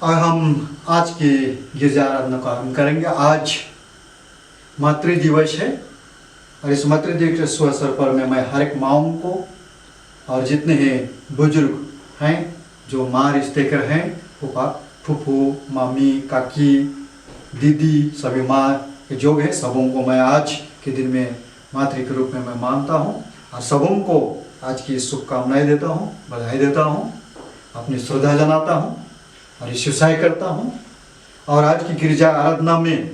और हम आज की गिरजा आराधना को आरंभ करेंगे। आज मातृ दिवस है और इस मातृ दिवस के शुभ अवसर पर मैं हर एक माँओं को और जितने हैं बुजुर्ग हैं जो माँ रिश्ते कर हैं, फूफा फूफू मामी काकी दीदी सभी माँ के जो है सबों को मैं आज के दिन में मातृ के रूप में मैं मानता हूँ और सबों को आज की शुभकामनाएं देता हूँ, बधाई देता हूँ, अपनी श्रद्धा जनाता हूँ और ईश्वरसाय करता हूँ। और आज की गिरजा आराधना में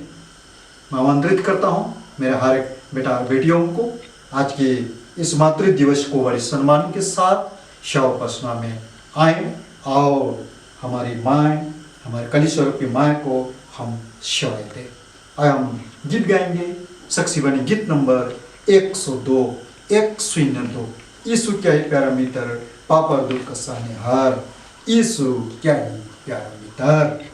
मैं आमंत्रित करता हूँ मेरे हर एक बेटा और बेटियों को आज के इस मातृ दिवस को बड़े सम्मान के साथ शव उपासना में आए और हमारी माँ, हमारे कलीश्वर की माँ को हम सेवाएं दें। और हम गीत गाएंगे साक्षीवाणी गीत नंबर 102 102। यीशु क्या ही प्यारा मित्र, पाप और दुख का सहनेहार, यीशु क्या ही प्यारा मित्र।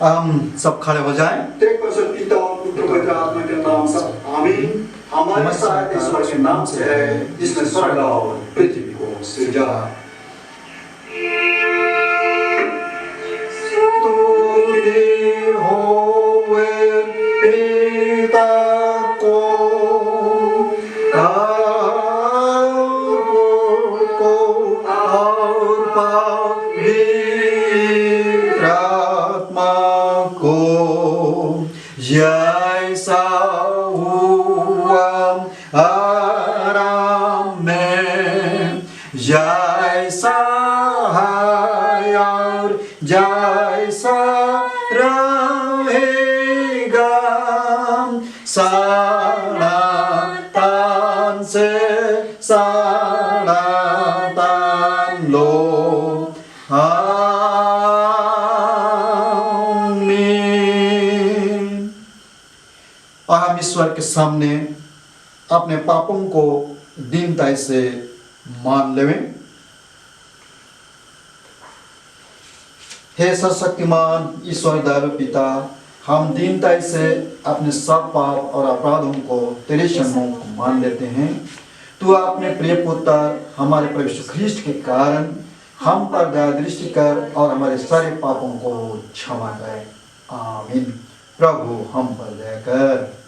हम सब खड़े हो जाएं। पिता पुत्र पवित्र आत्मा के नाम से आमीन। हमारे साथ ईश्वर के नाम से है जिसने स्वर्ग और पृथ्वी को सृजा। स्तुति होवे पिता को और पवित्र आत्मा को जैसा हुआ आराम में जैसा है और जैसा रहेगा सारा तान से सारा परमेश्वर के सामने अपने पापों को दीनता से मान लेवें। हे सर्वशक्तिमान ईश्वर दयालु पिता, हम दीनता से अपने सब पाप और अपराधों को तेरे सम्मुख मान लेते हैं। तू अपने प्रिय पुत्र हमारे प्रभु यीशु ख्रीष्ट के कारण हम पर दया दृष्टि कर और हमारे सारे पापों को क्षमा कर। आमीन। प्रभु हम पर दया कर।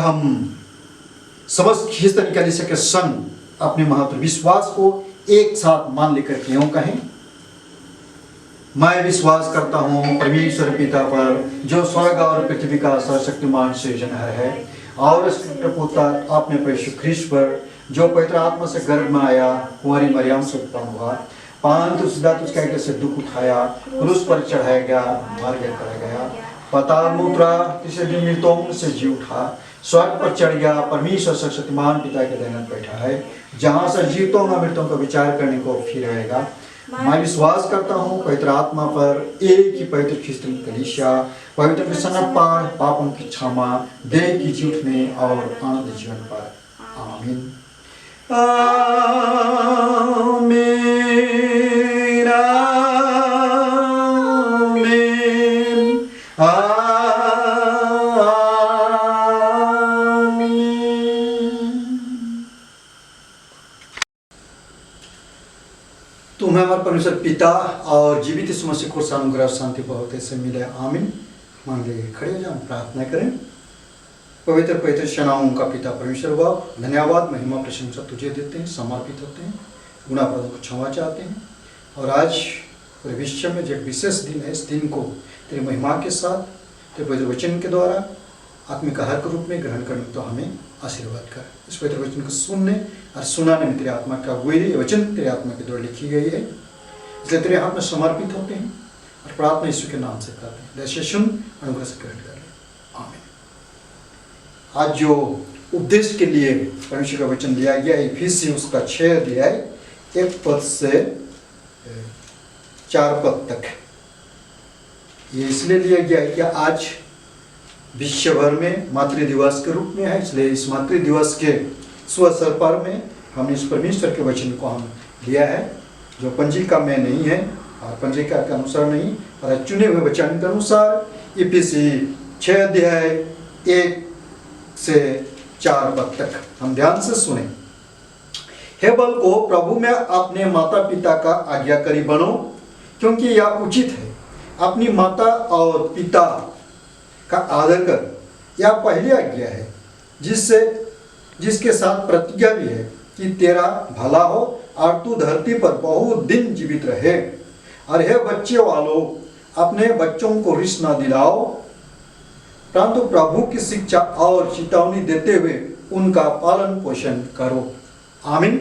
हम समस्त खिस्ता निकाली सके संग अपने महत्व विश्वास को एक साथ मान लेकर क्यों कहें, मैं विश्वास करता हूँ परमेश्वर पिता पर जो स्वर्ग और पृथ्वी का सर्वशक्तिमान सृजनहार है, और उसके पुत्र अपने प्रभु यीशु ख्रीष्ट पर जो पवित्र आत्मा से गर्भ में आया, कुंवारी मरियम से उत्पन्न हुआ, पांतुस पिलातुस के से दुख उठाया, क्रूस पर चढ़ाया गया, मार गया, पाताल में उतरा, तीसरे दिन मृतों से जी उठा, स्वर्ग पर चढ़ गया, परमेश्वर सर्वशक्तिमान पिता के दाहिने बैठा है, जहां से जीवितों और मृतों का विचार करने को फिर आएगा। मैं विश्वास करता हूँ पवित्र आत्मा पर, एक ही पवित्र ख्रिस्ती कलीसिया, पवित्र प्रसन्न पार, पापों की क्षमा, देह की जी उठने और आनंद जीवन पर। आमीन। तुम्हें हमारे परमेश्वर पिता और जीवित यीशु मसीह को अनुग्रह शांति बहुत ऐसे मिले। आमीन। मान लीजिए, खड़े हो जाओ, प्रार्थना करें। पवित्र पवित्र सेनाओं का पिता परमेश्वर बाप, धन्यवाद महिमा प्रशंसा तुझे देते हैं, समर्पित होते हैं, गुनाहों को क्षमा चाहते हैं। और आज पूरे विश्व में जो विशेष दिन है, इस दिन को तेरी महिमा के साथ तेरे पवित्र वचन के द्वारा आत्मिक आहार के रूप में ग्रहण करने तो हमें आशीर्वाद कर। इस पवित्र वचन को सुनने और सुनाने में तेरे आत्मा का अगुवाई, वचन तेरे आत्मा के द्वारा लिखी गई है, इसलिए तेरे हाथ में समर्पित होते हैं और प्रार्थना यीशु के नाम से करते हैं। जैसे सुन, अनुग्रह से ग्रहण कर ले। आमीन। आज जो उपदेश के लिए परमेश्वर का वचन दिया गया है, इफिसी उसका 6 अध्याय 1 पद से 4 पद तक, ये इसलिए लिया गया है कि आज विश्व भर में मातृ दिवस के रूप में है, इसलिए इस मातृ दिवस के शुभ अवसर पर में हमने इस परमेश्वर के वचन को हम लिया है, जो पंजिका में नहीं है और पंजिका के अनुसार नहीं, पर चुने हुए वचन के अनुसार इफिसी 6 अध्याय 1 से 4 पद तक हम ध्यान से सुने। हे बल को प्रभु में अपने माता पिता का आज्ञाकारी बनो, क्योंकि यह उचित है। अपनी माता और पिता का आदर कर, यह पहली आज्ञा है, जिसके साथ प्रतिज्ञा भी है कि तेरा भला हो और तू धरती पर बहुत दिन जीवित रहे। और हे बच्चे वालों, अपने बच्चों को रिस न दिलाओ, परंतु प्रभु की शिक्षा और चेतावनी देते हुए उनका पालन पोषण करो। आमीन।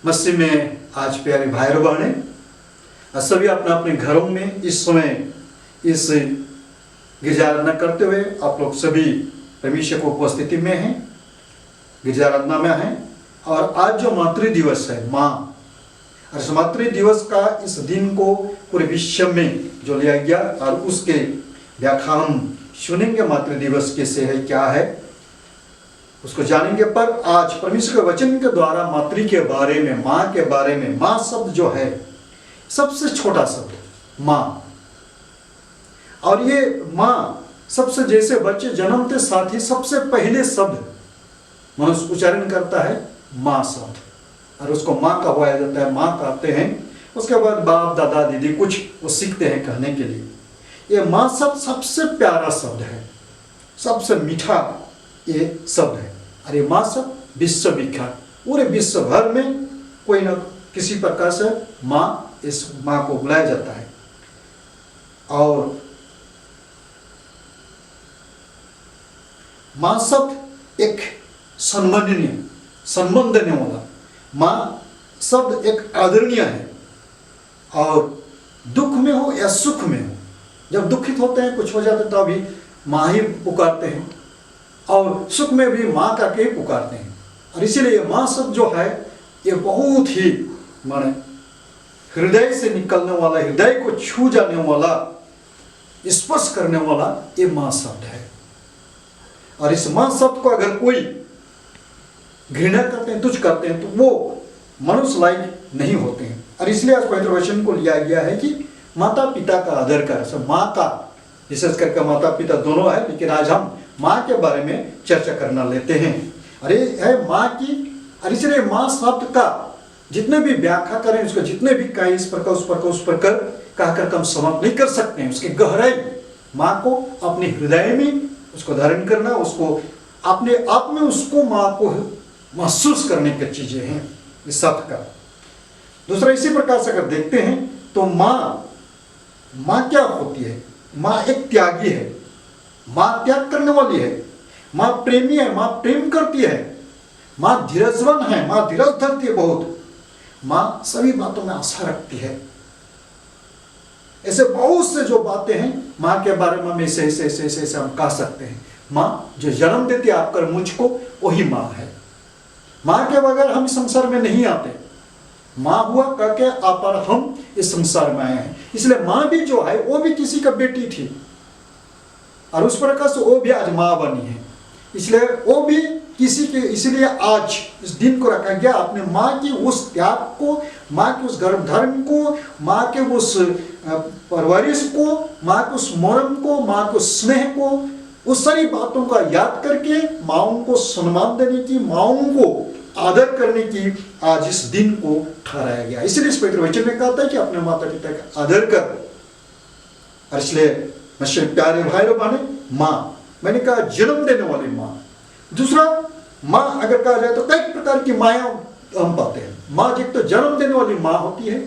मसीह में आज प्यारे भाई और बहनें, सभी अपने अपने घरों में इस समय इस गिरजा आराधना करते हुए आप लोग सभी परमेश्वर को उपस्थिति में हैं, गिरजा आराधना में हैं। और आज जो मातृ दिवस है, माँ, और इस मातृ दिवस का इस दिन को पूरे विश्व में जो लिया गया और उसके व्याख्या हम सुनेंगे। मातृ दिवस कैसे है, क्या है, उसको जानेंगे। पर आज परमेश्वर के वचन के द्वारा मातृ के बारे में, माँ के बारे में, माँ शब्द जो है सबसे छोटा शब्द माँ, और ये माँ सबसे, जैसे बच्चे जन्मते साथ ही सबसे पहले शब्द मनुष्य उच्चारण करता है माँ शब्द। और उसको माँ कहवाया जाता है, माँ कहते हैं। उसके बाद बाप दादा दीदी कुछ वो सीखते हैं कहने के लिए। ये माँ शब्द सबसे प्यारा शब्द है, सबसे मीठा ये शब्द है। और ये माँ शब्द विश्व विख्यात, पूरे विश्व भर में कोई ना किसी प्रकार से माँ, इस माँ को बुलाया जाता है। और माँ शब्द एक सम्माननीय, सम्मान देने वाला, माँ शब्द एक आदरणीय है। और दुख में हो या सुख में हो, जब दुखित होते हैं, कुछ हो जाते तो अभी माँ ही पुकारते हैं, और सुख में भी माँ का के पुकारते हैं। और इसीलिए माँ शब्द जो है ये बहुत ही माने हृदय से निकलने वाला, हृदय को छू जाने वाला, स्पर्श करने वाला ये माँ शब्द है। और इस माँ शब्द को अगर कोई घृणा करते हैं, तुच्छ करते हैं, तो वो मनुष्य लायक नहीं होते हैं। और इसलिए आज पवित्र वचन को लिया गया है कि माता पिता का आदर कर। सब माँ का, विशेष करके माता पिता दोनों है, लेकिन आज हम माँ के बारे में चर्चा करना लेते हैं। अरे है माँ की, और इसलिए माँ शब्द का जितने भी व्याख्या करें, उसको जितने भी कहें, इस प्रकार उस प्रकार कहकर कम समाप्त नहीं कर सकते हैं। उसकी गहराई, माँ को अपने हृदय में उसको धारण करना, उसको अपने आप में उसको माँ को महसूस करने की चीजें हैं इस शब्द का। दूसरा इसी प्रकार से अगर देखते हैं तो माँ क्या होती है? माँ एक त्यागी है, माँ त्याग करने वाली है, माँ प्रेमी है, माँ प्रेम करती है, माँ धीरजवन है, माँ धीरज धरती है बहुत, माँ सभी बातों में आशा रखती है। ऐसे बहुत से जो बातें हैं माँ के बारे में, ऐसे हम कह सकते हैं। माँ जो जन्म देती है आपकर मुझको, वही माँ है। माँ के बगैर हम इस संसार में नहीं आते। माँ हुआ करके आप और हम इस संसार में आए हैं। इसलिए माँ भी जो है वो भी किसी का बेटी थी, और उस प्रकार से वो भी आज माँ बनी है। इसलिए वो भी किसी के, इसलिए आज इस दिन को रखा गया अपने माँ की उस त्याग को, माँ के उस गर्भधारण को, माँ के उस परवरिश को, माँ के उस मरम को, माँ के उस स्नेह को, उस सारी बातों का याद करके माँओं को सम्मान देने की, माँओं को आदर करने की आज इस दिन को ठहराया गया। इसलिए इस पवित्र वचन में कहता है कि अपने माता पिता का आदर कर। और इसलिए मुझे प्यारे भाई और बहनें, माँ मैंने कहा जन्म देने वाली माँ। दूसरा, माँ अगर कहा जाए तो कई प्रकार की माया हम पाते हैं। माँ एक तो जन्म देने वाली माँ होती है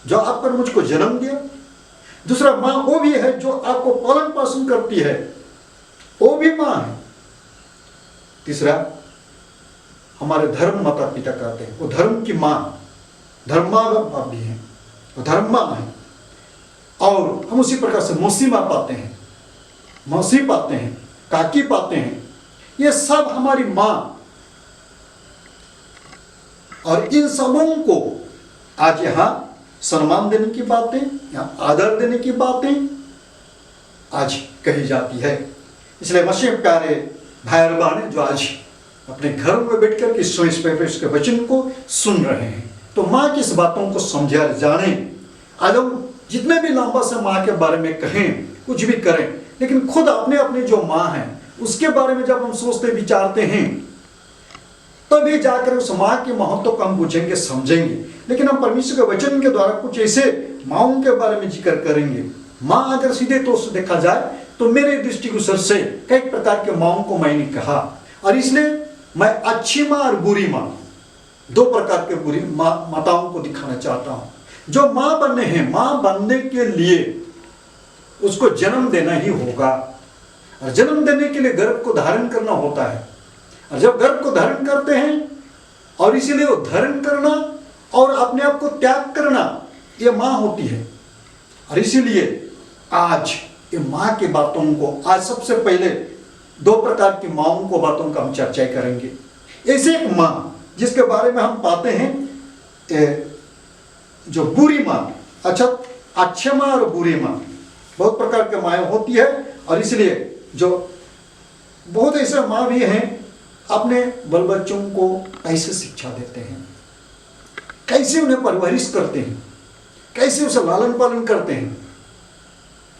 जो आप पर मुझको जन्म दिया। दूसरा, माँ वो भी है जो आपको पालन पोषण करती है, वो भी माँ है। तीसरा, हमारे धर्म माता पिता कहते हैं, वो धर्म की माँ, धर्मा बाप भी है, वो धर्म माँ है। और हम उसी प्रकार से मौसी माँ पाते हैं, मौसी पाते हैं, काकी पाते हैं। ये सब हमारी माँ, और इन सबों को आज यहाँ सम्मान देने की बातें, यहाँ आदर देने की बातें आज कही जाती है। इसलिए मसीह प्यारे भाई और बहनें जो आज अपने घर में बैठकर के इस के वचन को सुन रहे हैं, तो माँ की इस बातों को समझा जाने। आज हम जितने भी लंबा से माँ के बारे में कहें, कुछ भी करें, लेकिन खुद अपने अपने जो माँ है उसके बारे में जब हम सोचते विचारते हैं, तभी जाकर उस माँ के महत्व को हम बुझेंगे, समझेंगे। लेकिन हम परमेश्वर के वचन के द्वारा कुछ ऐसे माँओं के बारे में जिक्र करेंगे। माँ अगर सीधे तौर से देखा जाए तो मेरे दृष्टिगोचर से कई प्रकार के माँओं को मैंने कहा, और इसलिए मैं अच्छी माँ और बुरी माँ, दो प्रकार के बुरी माताओं को दिखाना चाहता हूँ। जो माँ बनने हैं, माँ बनने के लिए उसको जन्म देना ही होगा, और जन्म देने के लिए गर्भ को धारण करना होता है। और जब गर्भ को धारण करते हैं, और इसीलिए वो धारण करना और अपने आप को त्याग करना, ये माँ होती है। और इसीलिए आज ये माँ की बातों को, आज सबसे पहले दो प्रकार की माँओं को, बातों का हम चर्चा करेंगे। ऐसे एक माँ जिसके बारे में हम पाते हैं जो बुरी माँ, अच्छा अच्छे माँ और बुरी माँ, बहुत प्रकार के माँ होती है। और इसलिए जो बहुत ऐसे माँ भी हैं अपने बाल बच्चों को कैसे शिक्षा देते हैं, कैसे उन्हें परवरिश करते हैं, कैसे उसे लालन पालन करते हैं।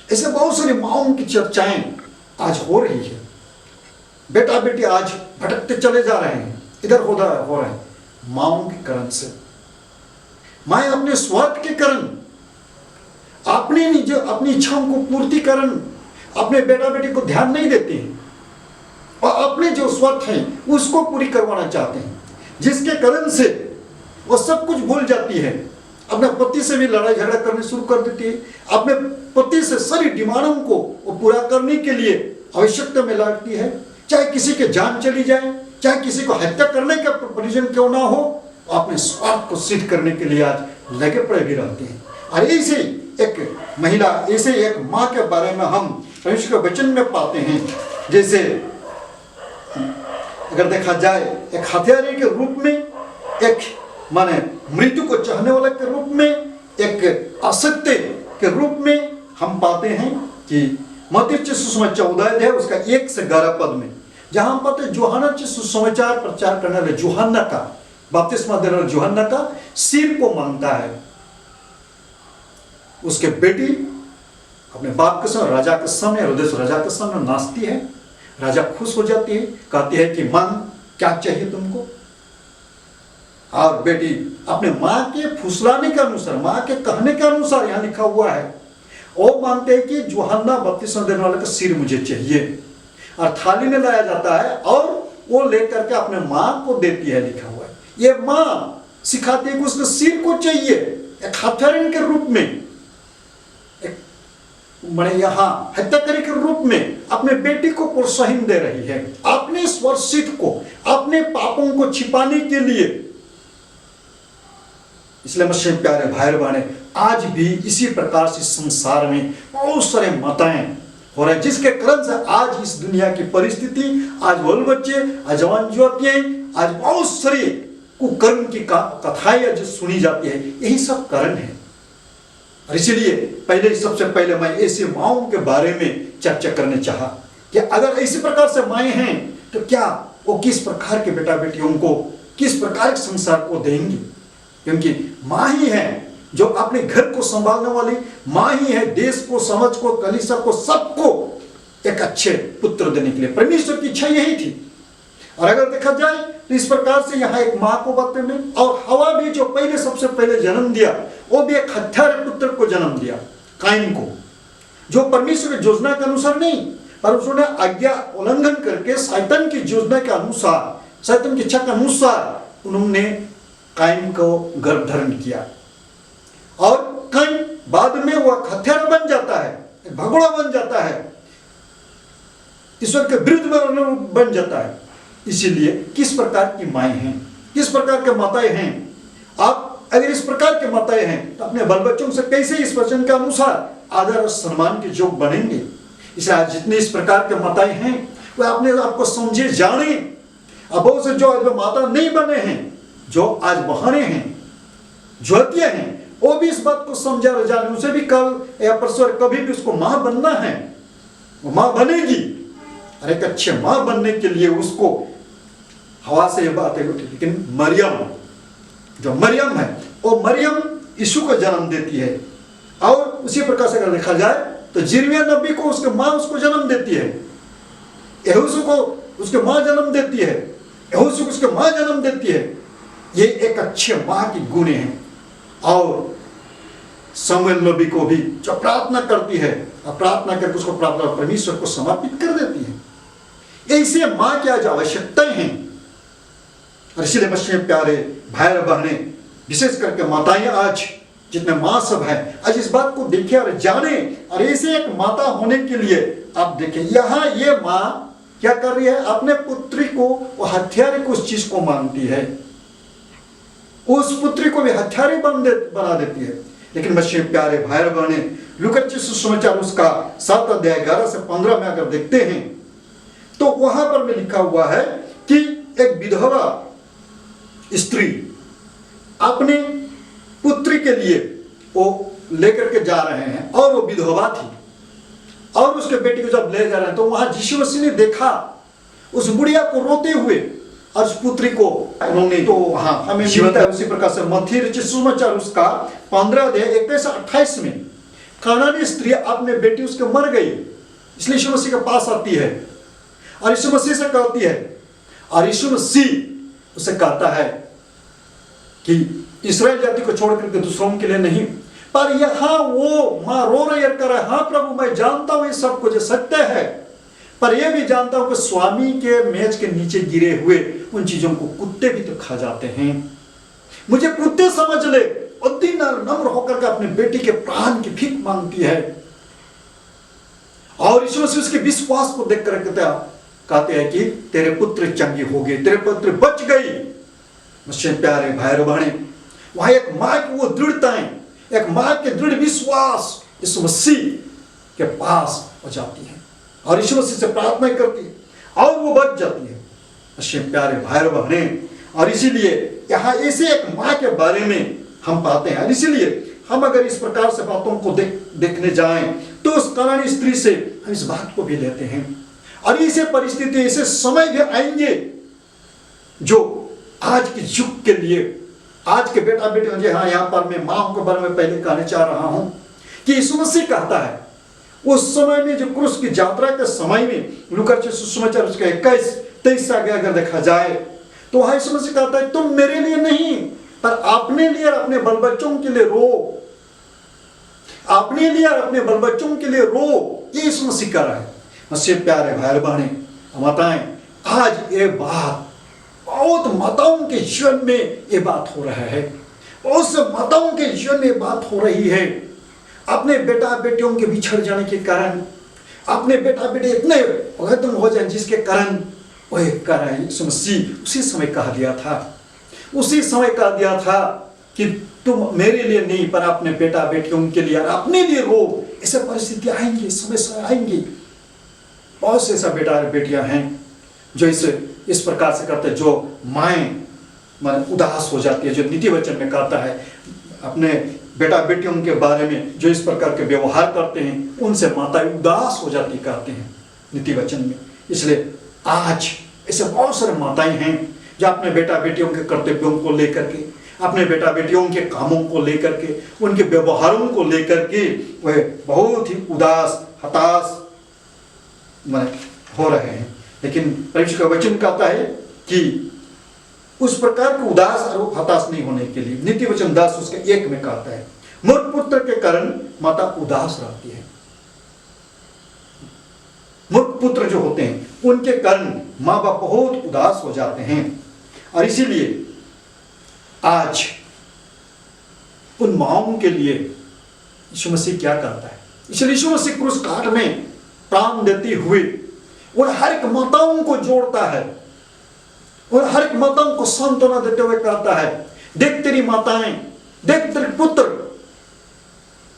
ऐसे बहुत सारी माँओं की चर्चाएं आज हो रही है। बेटा बेटी आज भटकते चले जा रहे हैं, इधर उधर हो रहे हैं। माओं के कारण से। माए अपने स्वार्थ के कारण, अपनी इच्छाओं को पूर्ति कारण अपने बेटा बेटी को ध्यान नहीं देते हैं और अपने जो स्वार्थ हैं उसको पूरी करवाना चाहते हैं, जिसके कारण से वो सब कुछ भूल जाती है। अपने पति से भी लड़ाई झगड़ा करने शुरू कर देती है, अपने पति से सारी डिमांडों को वो पूरा करने के लिए आवश्यकता में लगती है, चाहे किसी के जान चली जाए, चाहे किसी को हत्या करने का प्रयोजन क्यों ना हो, अपने स्वार्थ को सिद्ध करने के लिए आज लगे पड़े भी रहते हैं। और ऐसे एक महिला, ऐसे एक माँ के बारे में हम परमेश्वर के वचन में पाते हैं। जैसे अगर देखा जाए एक हत्यारे के रूप में, एक माने मृत्यु को चाहने वाले के रूप में, एक असत्य के रूप में हम पाते हैं कि मत्ती सुसमाचार 14 अध्याय उसका 1 से 11 पद में, जहां हम पाते हैं यूहन्ना सुसमाचार प्रचार करने वाले यूहन्ना का, बपतिस्मा देने वाले यूहन्ना का सिर को मांगता है। उसके बेटी अपने बाप के सामने, राजा के सामने, हेरोदेस राजा के सामने नाचती है। राजा खुश हो जाती है, कहती है कि मांग, क्या चाहिए तुमको। और बेटी अपने माँ के फुसलाने के अनुसार, माँ के कहने के अनुसार, यहाँ लिखा हुआ है, वो मानते हैं कि यूहन्ना बपतिस्मा देने वाले का सिर मुझे चाहिए। और थाली में लाया जाता है और वो लेकर के अपने माँ को देती है, लिखा हुआ है। ये माँ सिखाती है कि उसके सिर को चाहिए, एक हत्यारे के रूप में, मैंने यहाँ हत्याकारी के रूप में अपने बेटी को प्रोत्साहन दे रही है, अपने स्वर्सित को, अपने पापों को छिपाने के लिए। इसलिए मसीह प्यारे भाई बहने, आज भी इसी प्रकार से संसार में बहुत सारे माताएं हो रहे, जिसके कारण से आज इस दुनिया की परिस्थिति, आज बाल बच्चे, आज जवान युवतियां, आज बहुत सारी कुकर्म की कथाएं जो सुनी जाती है, यही सब कारण है। और इसीलिए सबसे पहले मैं ऐसे माओं के बारे में चर्चा करने चाहा कि अगर इसी प्रकार से माएँ हैं तो क्या वो किस प्रकार के बेटा बेटियों को, किस प्रकार के संसार को देंगी। क्योंकि माँ ही है जो अपने घर को संभालने वाली, माँ ही है देश को, समाज को, कलीसिया को, सबको एक अच्छे पुत्र देने के लिए। परमेश्वर की इच्छा यही थी। और अगर देखा जाए तो इस प्रकार से यहाँ एक माँ को बातें में, और हवा भी जो पहले सबसे पहले जन्म दिया, वो भी एक हत्यारे पुत्र को जन्म दिया, काइन को, जो परमेश्वर की योजना के अनुसार नहीं, पर उसने आज्ञा उल्लंघन करके शैतान की योजना के अनुसार, शैतान की इच्छा के अनुसार उन्होंने काइन को गर्भ धारण किया। और काइन बाद में वह हत्यारा बन जाता है, भगोड़ा बन जाता है, ईश्वर के विरुद्ध में बन जाता है। इसीलिए किस प्रकार की माएँ हैं, किस प्रकार के माताएं हैं। आप अगर इस प्रकार के माताएं हैं तो अपने बाल बच्चों से कैसे इस वचन के अनुसार आदर और सम्मान के योग बनेंगे। इसलिए आज जितने इस प्रकार के माताएं हैं वह अपने आपको समझे, जाने। अब बहुत से जो आज माता नहीं बने हैं, जो आज बहने हैं, ज्योतियां हैं, वो भी इस बात को समझा और जाने, उसे भी कल या परसों कभी भी उसको माँ बनना है, वो माँ बनेगी। और एक अच्छे माँ बनने के लिए उसको हवा से ये बात है, लेकिन मरियम, जो मरियम है, वो मरियम यीशु को जन्म देती है। और उसी प्रकार से अगर देखा जाए तो जिर्मिया नबी को उसके माँ उसको जन्म देती है, यहोशू को उसके माँ जन्म देती है, यहोशू को उसके माँ जन्म देती है। ये एक अच्छे माँ की गुण हैं। और शमूएल नबी को भी जो प्रार्थना करती है, और प्रार्थना करके उसको प्रार्थना परमेश्वर को समर्पित कर देती है। ऐसे माँ की आज आवश्यकताएं हैं। और इसलिए मसीह प्यारे भाई बहने, विशेष करके माताएं, आज जितने माँ सब हैं, आज इस बात को देखें और जाने। और ऐसे एक माता होने के लिए आप देखें, यहाँ ये माँ क्या कर रही है, अपने पुत्री को, वो हत्यारे को उस चीज को मांगती है, उस पुत्री को भी हत्यारे बना देती है। लेकिन मसीह प्यारे भाई बहने, लूका सुसमाचार उसका 7 अध्याय 11 से 15 में अगर देखते हैं तो वहां पर में लिखा हुआ है कि एक विधवा स्त्री अपने पुत्री के लिए वो लेकर के जा रहे हैं, और वो विधवा थी, और उसके बेटी को जब ले जा रहे हैं तो वहां यीशु मसीह ने देखा उस बुढ़िया को रोते हुए, और उस पुत्री को उन्होंने, तो वहां हमें मिलता है उसी प्रकार से मत्ती सुसमाचार उसका 15 अध्याय 21 से 28 में, कानानी स्त्री अपने बेटी उसके मर गई, इसलिए यीशु मसीह के पास आती है और यीशु मसीह से कहती है, और यीशु मसीह उसे कहता है कि इस्राएल जाति को छोड़ करके दूसरों के लिए नहीं, पर यहाँ वो माँ रो रही कर रहा है, हाँ प्रभु मैं जानता हूँ ये सब कुछ सत्य है, पर यह भी जानता हूँ कि स्वामी के मेज के नीचे गिरे हुए उन चीजों को कुत्ते भी तो खा जाते हैं। मुझे कुत्ते समझ ले। और दिन नम्र होकर के अपने बेटी के प्राण की भीख मांगती है, और यीशु मसीह उसके विश्वास को देख कर कहते हैं कि तेरे पुत्र चंगी हो गए, तेरे पुत्र बच गई। मुझसे प्यारे भाई और बहने, वहां एक माँ की वो दृढ़ताएं, एक माँ के दृढ़ विश्वास यीशु मसीह के पास हो जाती है और यीशु मसीह से प्रार्थना करती है और वो बच जाती है। मुझसे प्यारे भाई और बहने, और इसीलिए यहाँ ऐसे एक माँ के बारे में हम पाते हैं। इसीलिए हम अगर इस प्रकार से बातों को देखने जाएं तो उस कनानी स्त्री से हम इस बात को भी लेते हैं। और ऐसे परिस्थिति, ऐसे समय भी आएंगे जो आज के युग के लिए, आज के बेटा बेटे मुझे, हाँ यहाँ पर मैं माँ के बारे में पहले कहना चाह रहा हूं कि यीशु मसीह कहता है उस समय में, जो क्रूस की यात्रा के समय में, लूका सुसमाचार उसका 21-23 आगे अगर देखा जाए तो वहां यीशु मसीह कहता है तुम मेरे लिए नहीं पर अपने लिए और अपने बाल बच्चों के लिए रो, अपने लिए और अपने बाल बच्चों के लिए रो। ये यीशु मसीह कर रहा है। मुझसे प्यारे भाई बहने माताएं, आज ये बात बहुत माताओं के जीवन में ये बात हो रहा है, बहुत से माताओं के जीवन में बात हो रही है। अपने बेटा बेटियों के बिछड़ जाने के कारण, अपने बेटा बेटे इतने खत्म हो जाए जिसके कारण वह कर रहे हैं। यीशु मसीह उसी समय कह दिया था, उसी समय कह दिया था कि तुम मेरे लिए नहीं पर अपने बेटा बेटियों के लिए और अपने लिए रो। ऐसे परिस्थिति आएंगी, समय आएंगी। बहुत से ऐसा बेटा और बेटियां हैं जो इस प्रकार से करते हैं, जो माएँ मन उदास हो जाती है, जो नीति वचन में कहता है अपने बेटा बेटियों के बारे में जो इस प्रकार के व्यवहार करते हैं उनसे माताएं उदास हो जाती कहते हैं नीति वचन में। इसलिए आज ऐसे बहुत सारे माताएं हैं जो अपने बेटा बेटियों के कर्तव्यों को लेकर के, अपने बेटा बेटियों के कामों को लेकर के, उनके व्यवहारों को लेकर के वह बहुत ही उदास हताश हो रहे हैं। लेकिन परमेश्वर का वचन कहता है कि उस प्रकार के उदास और हताश नहीं होने के लिए, नीति वचन 10 उसके 1 में कहता है मूर्ख पुत्र के कारण माता उदास रहती है। मूर्ख पुत्र जो होते हैं उनके कारण माँ बाप बहुत उदास हो जाते हैं। और इसीलिए आज उन माओं के लिए यीशु मसीह क्या करता है, इसलिए यीशु मसीह क्रूस काट में प्राण देते हुए उन हर एक माताओं को जोड़ता है, और हर एक माताओं को सांत्वना देते हुए कहता है देख तेरी माताएं, देख तेरे पुत्र।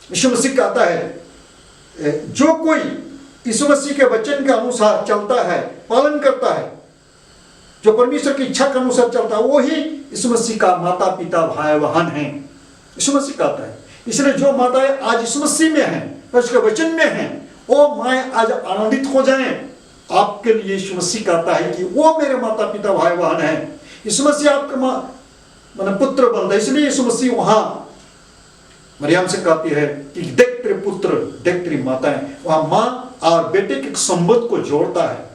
यीशु मसीह कहता है जो कोई यीशु मसीह के वचन के अनुसार चलता है, पालन करता है, जो परमेश्वर की इच्छा के अनुसार चलता है, वो ही यीशु मसीह का माता पिता भाई बहन है। यीशु मसीह कहता है। इसलिए जो माताएं आज यीशु मसीह में हैं, उसके वचन में हैं, वो माएं आज आनंदित हो जाएं। आपके लिए यीशु मसीह कहता है कि वो मेरे माता पिता भाई बहन हैं। यीशु मसीह आपका माने पुत्र बनता है। इसलिए यीशु मसीह वहां मरियम से कहती है कि देख तेरे पुत्र, देख तेरी माताएं। वहां माँ और बेटे के संबंध को जोड़ता है।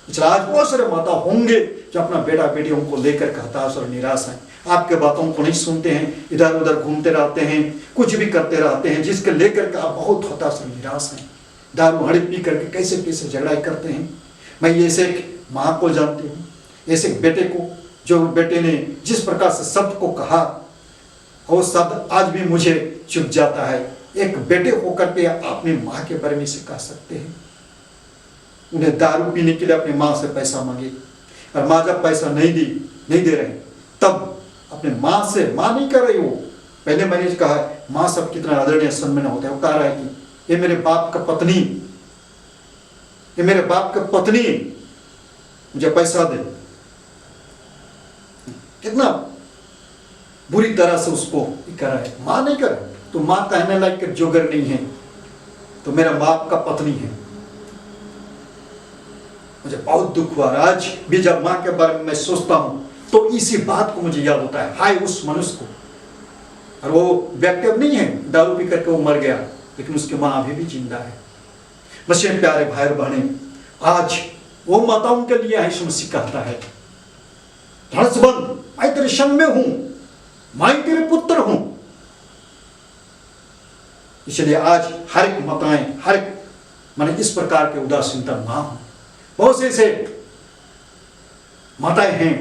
इसलिए आज बहुत सारे माता होंगे जो अपना बेटा बेटियों को लेकर हताश और निराश हैं, आपके बातों को नहीं सुनते हैं, इधर उधर घूमते रहते हैं, कुछ भी करते रहते हैं, जिसके लेकर के आप बहुत हताश और निराश हैं। दारू हड़प पी करके कैसे कैसे झगड़ा करते हैं। मैं ऐसे एक माँ को जानती हूँ, ऐसे एक बेटे को, जो बेटे ने जिस प्रकार से शब्द को कहा वो शब्द आज भी मुझे चुभ जाता है। एक बेटे होकर के अपनी माँ के बारे में से कह सकते हैं। उन्हें दारू पीने के लिए अपनी माँ से पैसा मांगे और माँ जब पैसा नहीं दे रहे तब अपने माँ से, माँ नहीं कर रही वो, पहले मैंने कहा माँ सब कितना आदरणीय सम्मान होता है। वो कह रहा है कि ये मेरे बाप का पत्नी, ये मेरे बाप का पत्नी मुझे पैसा दे। कितना बुरी तरह से उसको करा है। माँ नहीं करे तो माँ कहने लायक जोगर नहीं है, तो मेरा बाप का पत्नी है। मुझे बहुत दुख हुआ। आज भी जब माँ के बारे में मैं सोचता हूं तो इसी बात को मुझे याद होता है। हाय उस मनुष्य को, और वो व्यक्ति अब नहीं है, दारू पी करके वो मर गया, लेकिन उसकी माँ अभी भी जिंदा है। मसीह प्यारे भाई और बहने, आज वो माताओं के लिए यीशु मसीह कहता है धड़सबंद मैं तेरे संग में हूं, मैं तेरे पुत्र हूं। इसलिए आज हर एक माताएं, हर एक माने इस प्रकार के उदासीनता ना हो। बहुत से ऐसे माताएं हैं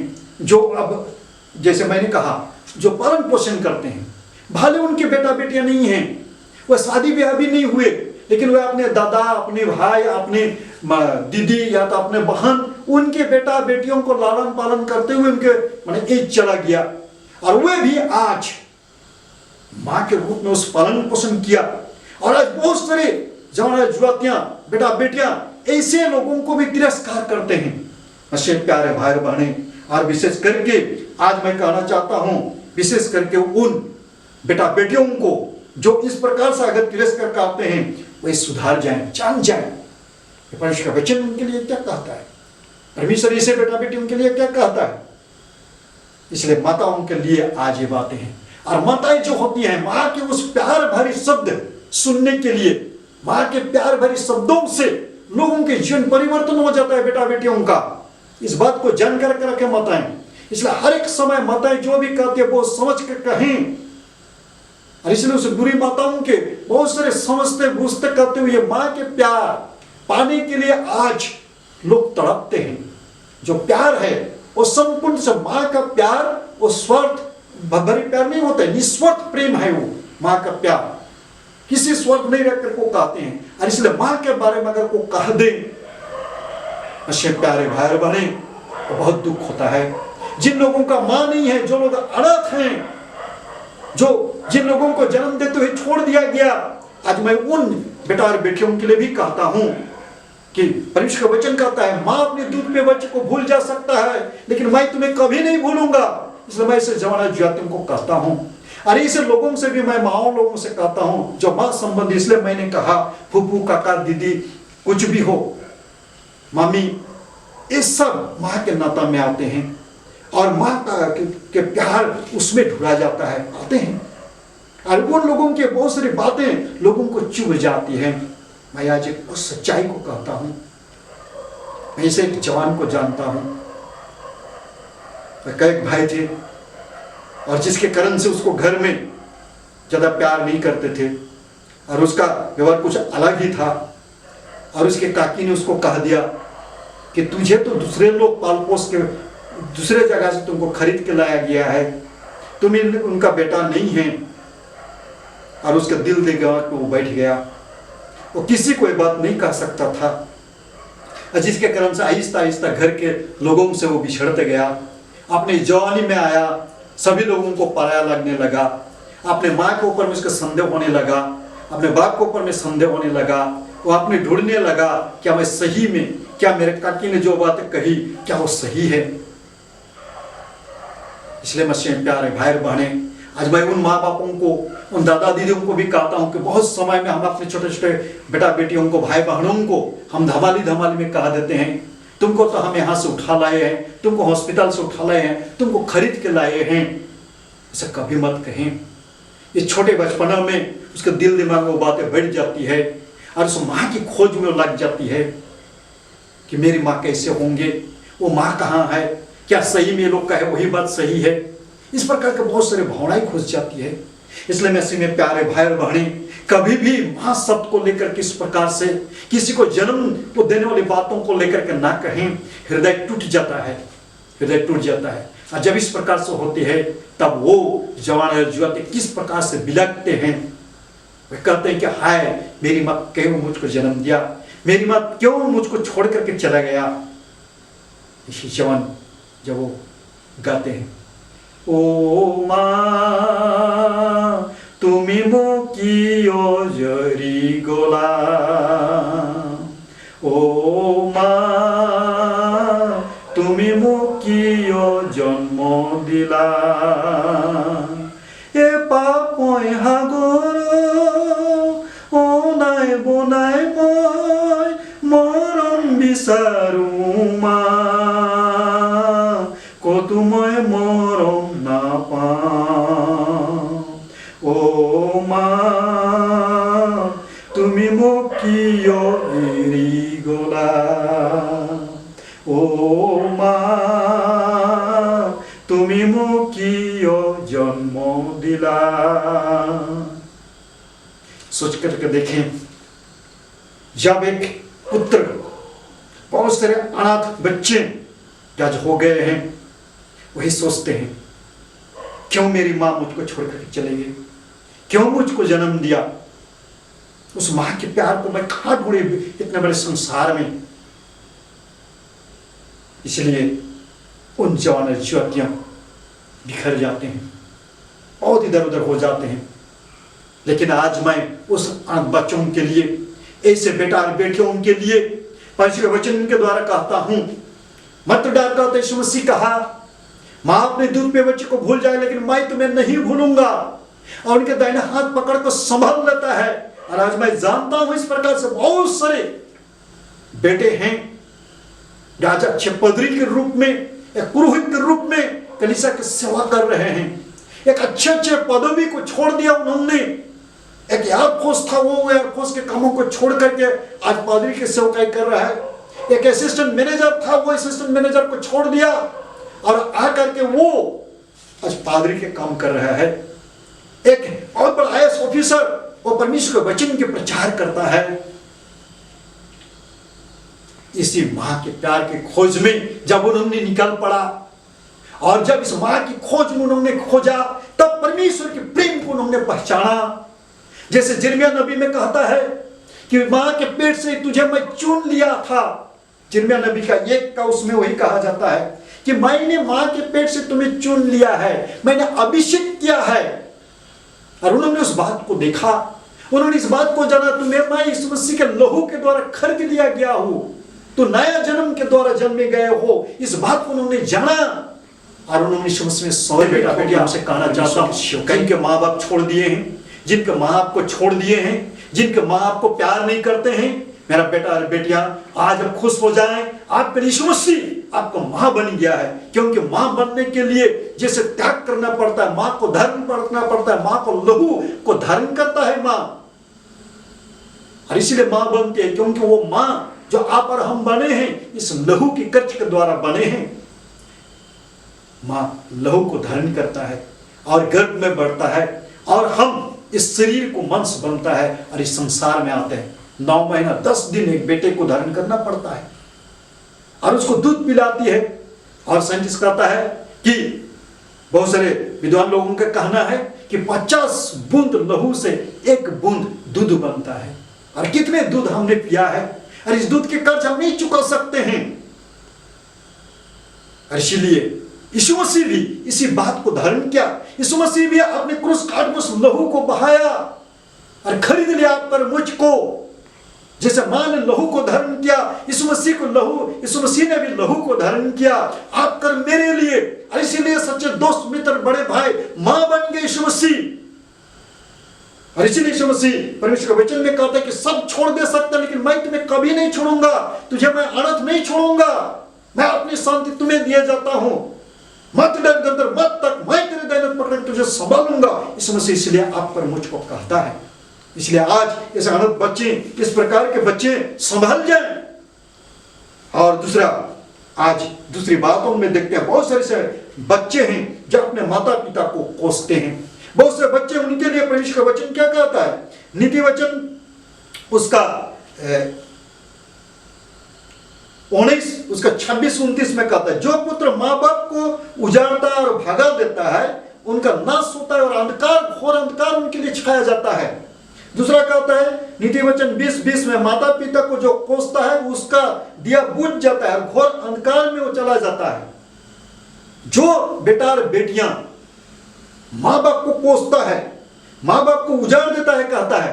जो अब जैसे मैंने कहा जो पालन पोषण करते हैं, भले उनके बेटा बेटियां नहीं हैं, वह शादी ब्याह भी नहीं हुए, लेकिन वह अपने दादा, अपने भाई, अपने दीदी या तो अपने बहन, उनके बेटा बेटियों को लालन पालन करते हुए उनके माने एज चला गया, और वे भी आज मां के रूप में उस पालन पोषण किया। और आज बहुत सारे जवान जुआतियां बेटा बेटियां ऐसे लोगों को भी तिरस्कार करते हैं। अच्छे प्यारे भाई बहने, और विशेष करके आज मैं कहना चाहता हूं, विशेष करके उन बेटा बेटियों को जो इस प्रकार से अगर तिरस्कार करते हैं, वे सुधार जाएं, जान जाएं परमेश्वर का वचन उनके लिए क्या कहता है, परमेश्वर इसे बेटा बेटी उनके लिए क्या कहता है। इसलिए माताओं के लिए आज ये बातें हैं। और माताएं जो होती हैं, मां के उस प्यार भरी शब्द सुनने के लिए, मां के प्यार भरी शब्दों से लोगों के जीवन परिवर्तन हो जाता है बेटा बेटियों का। इस बात को जानकर कर रखे माताएं। इसलिए हर एक समय माताएं जो भी कहती है वो समझ कर कहें। और इसलिए उस बुरी माताओं के बहुत सारे समझते बूझते करते हुए मां के प्यार पाने के लिए आज लोग तड़पते हैं। जो प्यार है वो संपूर्ण से मां का प्यार, वो स्वार्थ भरी प्यार नहीं होता है, निस्वार्थ प्रेम है वो मां का प्यार, किसी स्वार्थ नहीं रखकर को कहते हैं। और इसलिए मां के बारे में अगर को कह दे, अच्छे प्यारे भाई बहने, तो बहुत दुख होता है। जिन लोगों का मां नहीं है, जो लोग अनाथ हैं, जो जिन लोगों को जन्म देते हुए छोड़ दिया गया, आज मैं उन बेटा और बेटियों के लिए भी कहता हूं कि परमेश्वर का वचन कहता है, मां अपने दूध पे बच्चे को भूल जा सकता है, लेकिन मैं तुम्हें कभी नहीं भूलूंगा। इसलिए मैं इसे जवाना जुआतियों को कहता हूं। और ऐसे लोगों से भी मैं माओ लोगों से कहता हूं जो मां संबंधी, इसलिए मैंने कहा फूफू काका दीदी कुछ भी हो, मम्मी, ये सब मां के नाता में आते हैं और मां का के प्यार उसमें ढूंढा जाता है, आते हैं। और उन लोगों के बहुत सारी बातें लोगों को चुभ जाती है। मैं आज एक उस सच्चाई को कहता हूं। मैं इसे एक जवान को जानता हूं, कई भाई थे और जिसके कारण से उसको घर में ज्यादा प्यार नहीं करते थे और उसका व्यवहार कुछ अलग ही था। और उसके काकी ने उसको कह दिया कि तुझे तो दूसरे लोग पाल पोस के दूसरे जगह से तुमको खरीद के लाया गया है, तुम उनका बेटा नहीं है। और उसका दिल दे गया कि वो बैठ गया, वो किसी को ये बात नहीं कह सकता था, जिसके कारण से आहिस्ता आहिस्ता घर के लोगों से वो बिछड़ते गया। अपनी जवानी में आया, सभी लोगों को पराया लगने लगा, अपने माँ के ऊपर में उसका संदेह होने लगा, अपने बाप के ऊपर में संदेह होने लगा। वो अपने ढूंढने लगा क्या मैं सही में, क्या मेरे काकी ने जो बातें कही क्या वो सही है। इसलिए मसीह प्यारे भाई बहने, आज मैं उन माँ बापों को, उन दादा दीदियों को भी कहता हूँ कि बहुत समय में हम अपने छोटे छोटे बेटा बेटियों को, भाई बहनों को हम धमाली धमाली में कह देते हैं, तुमको तो हम यहाँ से उठा लाए हैं, तुमको हॉस्पिटल से उठा लाए हैं, तुमको खरीद के लाए हैं। ऐसा कभी मत कहें। इस छोटे बचपना में उसके दिल दिमाग में वो बातें बढ़ जाती है और उस माँ की खोज में लग जाती है कि मेरी माँ कैसे होंगे, वो माँ कहाँ है, क्या सही में लोग कहे वही बात सही है। इस प्रकार के बहुत सारे भावनाएं खुस जाती है। इसलिए मैं में प्यारे भाई और बहने, कभी भी मां शब्द को लेकर किस प्रकार से किसी को जन्म को देने वाली बातों को लेकर के ना कहें, हृदय टूट जाता है, हृदय टूट जाता है। और जब इस प्रकार से होती है तब वो जवान और जुआते किस प्रकार से बिलखते हैं। वे कहते हैं कि हाय मेरी माँ क्यों मुझको जन्म दिया, मेरी माँ क्यों मुझको छोड़ करके चला गया। इसी जवान जब वो गाते हैं, ओ माँ तुमी मुकियो जरी गोला, ओ माँ तुमी मुकियो जन्म दिला, ए पापय हागर ओनाय बनाय मैं मरण बिचारू मा, कतो मैं मरण नापाওঁ। ओ माँ तुमी মোক কিয় এৰি গলা, ओ माँ तुमी মোক কিয় जन्म मिला। सोच करके देखें, जब एक पुत्र, बहुत सारे अनाथ बच्चे आज हो गए हैं, वही सोचते हैं क्यों मेरी माँ मुझको छोड़ करके चले गई, क्यों मुझको जन्म दिया। उस माँ के प्यार को मैं कहाँ ढूंढे इतने बड़े संसार में। इसलिए उन जवान युवतियां बिखर जाते हैं, बहुत इधर उधर हो जाते हैं। लेकिन आज मैं उस बच्चों के लिए, ऐसे बेटा और बेटियों के लिए परमेश्वर के वचन के द्वारा कहता हूं, मत डर कर। यीशु मसीह कहा, मां अपने दूध पे बच्चे को भूल जाए लेकिन मैं तुम्हें नहीं भूलूंगा, और उनके दाहिने हाथ पकड़ को संभाल लेता है। और आज मैं जानता हूं इस प्रकार से बहुत सारे बेटे हैं राजा अच्छे पदरी के रूप में, एक पुरोहित के रूप में कलीसिया की सेवा कर रहे हैं। एक अच्छे पदवी को छोड़ दिया उन्होंने, एक एयरफोर्स था, वो एयरफोर्स के कामों को छोड़ करके आज पादरी की सेवकाई कर रहा है। एक असिस्टेंट मैनेजर था, वो असिस्टेंट मैनेजर को छोड़ दिया और आकर के वो आज पादरी के काम कर रहा है। एक बहुत बड़ा आईएएस ऑफिसर, वो परमेश्वर के वचन के प्रचार करता है। इसी मां के प्यार के खोज में जब उन्होंने निकल पड़ा, और जब इस मां की खोज में उन्होंने खोजा, तब परमेश्वर के प्रेम को उन्होंने पहचाना। जैसे यिर्मयाह नबी में कहता है कि मां के पेट से तुझे मैं चुन लिया था। यिर्मयाह नबी का एक का उसमें वही कहा जाता है कि मैंने मां के पेट से तुम्हें चुन लिया है, मैंने अभिषेक किया है। और उन्होंने उस बात को देखा, उन्होंने इस बात को जाना, तुम्हें मैं यीशु मसीह के लहू के द्वारा खरीद लिया गया हूं, तो नया जन्म के द्वारा जन्मे गए हो। इस बात को उन्होंने जाना और उन्होंने यीशु मसीह में सौ बेटा बेटी हमसे कहना चाहता हूं, कहीं के माँ बाप छोड़ दिए हैं, जिनके माँ बाप को छोड़ दिए हैं, जिनके माँ बाप को प्यार नहीं करते हैं, मेरा बेटा और बेटियां आज आप खुश हो जाएं, आपका यीशु मसीह आपको माँ बन गया है। क्योंकि माँ बनने के लिए जैसे त्याग करना पड़ता है, माँ को धारण करना पड़ता है, माँ को लहू को धारण करता है माँ, और इसीलिए माँ बनती है, क्योंकि वो माँ जो आप और हम बने हैं इस लहू की कर्ज के द्वारा बने हैं। माँ लहू को धारण करता है और गर्भ में बढ़ता है, और हम इस शरीर को मांस बनता है और इस संसार में आते हैं। 9 महीना 10 दिन एक बेटे को धारण करना पड़ता है और उसको दूध पिलाती है। और साइंटिस्ट कहता है कि बहुत सारे विद्वान लोगों का कहना है कि 50 बूंद लहू से 1 बूंद दूध बनता है। और कितने दूध हमने पिया है, और इस दूध के कर्ज हम नहीं चुका सकते हैं। और इसीलिए यीशु मसीह भी इसी बात को धारण किया। यीशु मसीह भी अपने क्रूस काट में उस लहू को बहाया और खरीद लिया आप पर मुझको। जैसे मां ने लहू को धारण किया, यीशु मसीह को लहू, यीशु मसीह ने भी लहू को धारण किया आप कर मेरे लिए। और इसीलिए सच्चे दोस्त, मित्र, बड़े भाई मां बन गए यीशु मसीह। और इसीलिए यीशु मसीह परमेश्वर के वचन में कहता है कि सब छोड़ दे सकते हैं, लेकिन मैं तुम्हें कभी नहीं छोड़ूंगा, तुझे मैं अनाथ नहीं छोड़ूंगा, मैं अपनी शांति तुम्हें दिए जाता हूं, मत डर, मत तक, मैं तेरे दाहिने पकड़ तुझे संभालूंगा। यीशु मसीह इसलिए आप पर मुझको कहता है। इसलिए आज इस अनाथ बच्चे, इस प्रकार के बच्चे संभल जाएं। और दूसरा, आज दूसरी बातों में देखते हैं, बहुत सारे से बच्चे हैं जो अपने माता पिता को कोसते हैं। बहुत से बच्चे, उनके लिए परमेश्वर का वचन क्या कहता है? नीति वचन उसका 19 उसका 26-29 में कहता है, जो पुत्र माँ बाप को उजाड़ता है और भगा देता है उनका नाश होता है और अंधकार, घोर अंधकार उनके लिए छाया जाता है। दूसरा कहता है नीति वचन 20:20 में, माता पिता को जो कोसता है उसका दिया बुझ जाता है और घोर अंधकार में वो चला जाता है। जो बेटा और बेटियां माँ बाप को कोसता है, माँ बाप को उजाड़ देता है, कहता है,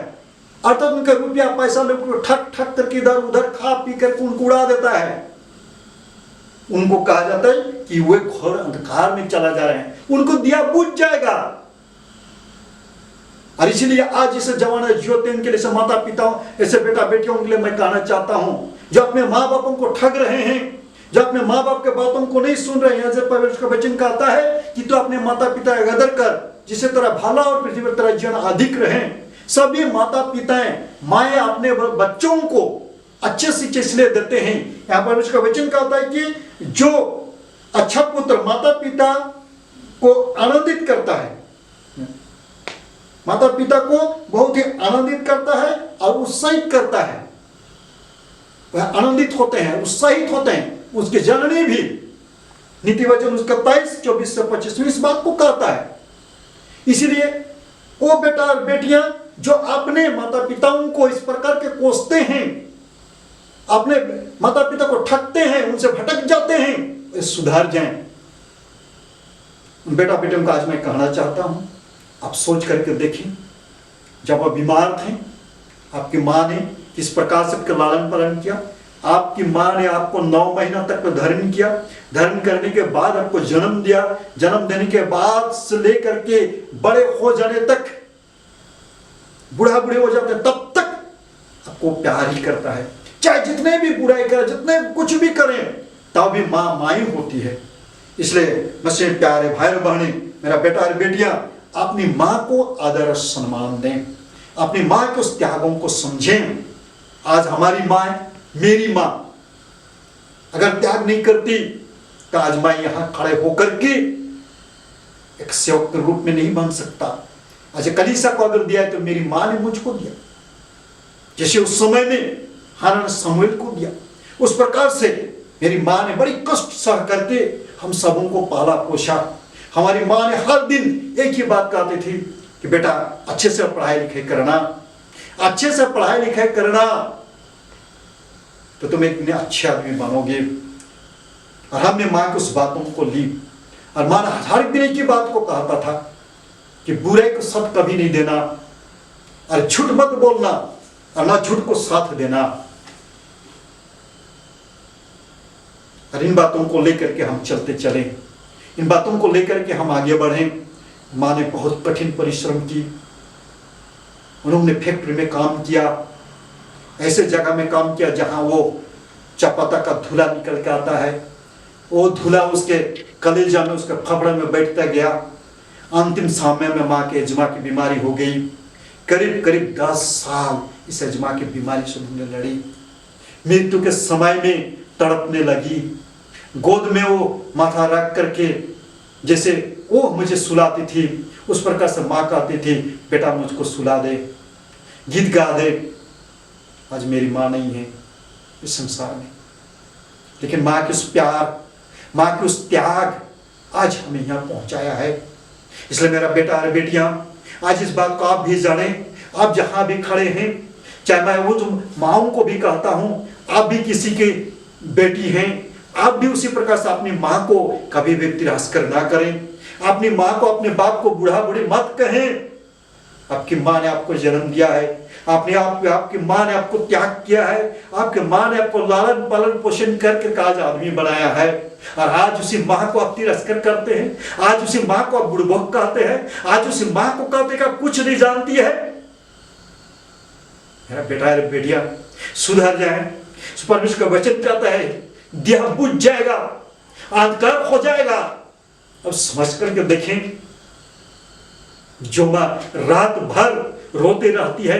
अर्थात उनका रुपया पैसा लोग ठक ठक करके इधर उधर खा पी करके उनको उड़ा देता है, उनको कहा जाता है कि वे घोर अंधकार में चला जा रहे हैं, उनको दिया बुझ जाएगा। और इसीलिए आज इस जमाना युवतियों के लिए, माता पिताओं, ऐसे बेटा बेटियों के लिए मैं कहना चाहता हूं, जो अपने माँ बापों को ठग रहे हैं, जो अपने माँ बाप के बातों को नहीं सुन रहे हैं। जब परमेश्वर का वचन कहता है कि तू अपने माता पिता का कदर कर, जिससे तेरा भला और पृथ्वी पर तेरा जीवन अधिक रहे। सभी माता पिताएं, माएँ अपने बच्चों को अच्छे शिक्षा इसलिए देते हैं। यहाँ पर उसका वचन कहता है कि जो अच्छा पुत्र माता पिता को आनंदित करता है, माता पिता को बहुत ही आनंदित करता है और उत्साहित करता है। वह आनंदित होते हैं, उत्साहित होते हैं। उसके जननी भी नीति वचन उसका 23, 24 से 25 इस बात को कहता है। इसीलिए वो बेटा और बेटियां जो अपने माता पिताओं को इस प्रकार के कोसते हैं, अपने माता पिता को ठगते हैं, उनसे भटक जाते हैं, वे सुधार जाएं। बेटा बेटियों को आज मैं कहना चाहता हूं, आप सोच करके देखें, जब आप बीमार थे, आपकी माँ ने किस प्रकार से आपका लालन पालन किया। आपकी माँ ने आपको 9 महीना तक धारण किया। धारण करने के बाद आपको जन्म दिया। जन्म देने के बाद से लेकर के बड़े हो जाने तक, बूढ़े हो जाते तब तक आपको प्यार ही करता है। चाहे जितने भी बुराई करें, जितने कुछ भी करें, तब भी माँ ही होती है। इसलिए मुझसे प्यारे भाई और बहने, मेरा बेटा और बेटियां, अपनी माँ को आदर और सम्मान दें, अपनी माँ के उस त्यागों को समझें। आज हमारी माँ, मेरी माँ अगर त्याग नहीं करती तो आज मैं यहां खड़े होकर के एक सेवक के रूप में नहीं बन सकता। आज कलीसिया को अगर दिया है तो मेरी माँ ने मुझको दिया, जैसे उस समय में हाना ने शमूएल को दिया, उस प्रकार से मेरी माँ ने बड़ी कष्ट सह करके हम सबों को पाला पोषा। हमारी माँ ने हर दिन एक ही बात कहती थी कि बेटा अच्छे से पढ़ाई लिखाई करना, अच्छे से पढ़ाई लिखाई करना तो तुम एक अच्छे आदमी बनोगे। और हमने माँ की उस बातों को ली और माँ ने हर दिन एक ही बात को कहता था कि बुराई को साथ कभी नहीं देना और झूठ मत बोलना और ना झूठ को साथ देना। और इन बातों को लेकर के हम चलते चले, इन बातों को लेकर के हम आगे बढ़े। माँ ने बहुत कठिन परिश्रम की। उन्होंने फैक्ट्री में काम किया, ऐसे जगह में काम किया जहां वो चपाता का धुला निकल के आता है। वो धुला उसके कलेजा में, उसके फफड़े में बैठता गया। अंतिम समय में माँ के एजमा की बीमारी हो गई। करीब करीब 10 साल इस एजमा की बीमारी से उन्होंने लड़ी। मृत्यु के समय में तड़पने लगी। गोद में वो माथा रख करके जैसे वो मुझे सुलाती थी, उस प्रकार से माँ कहती थी बेटा मुझको सुला दे, गीत गा दे। आज मेरी माँ नहीं है इस संसार में, लेकिन माँ के उस प्यार, माँ के उस त्याग आज हमें यहाँ पहुंचाया है। इसलिए मेरा बेटा और बेटियां, आज इस बात को आप भी जानें। आप जहां भी खड़े हैं, चाहे मैं वो जो माँओं को भी कहता हूं, आप भी किसी की बेटी हैं, आप भी उसी प्रकार से अपनी माँ को कभी भी तिरस्कार ना करें। अपनी माँ को, अपने बाप को बूढ़ा बूढ़ी मत कहें। आपकी माँ ने आपको जन्म दिया है, आपकी माँ ने आपको त्याग किया है, आपकी माँ ने आपको लालन पालन पोषण करके आज आदमी बनाया है। और आज उसी माँ को आप तिरस्कार करते हैं, आज उसी माँ को आप बुड़बक कहते हैं, आज उसी माँ को कहते हैं कि आप कुछ नहीं जानती है। मेरा बेटा और बेटियां सुधर जाए। परमेश्वर का वचन कहता है दिया बुझ जाएगा, अंधकार हो जाएगा। अब समझ करके देखें, जो माँ रात भर रोते रहती है,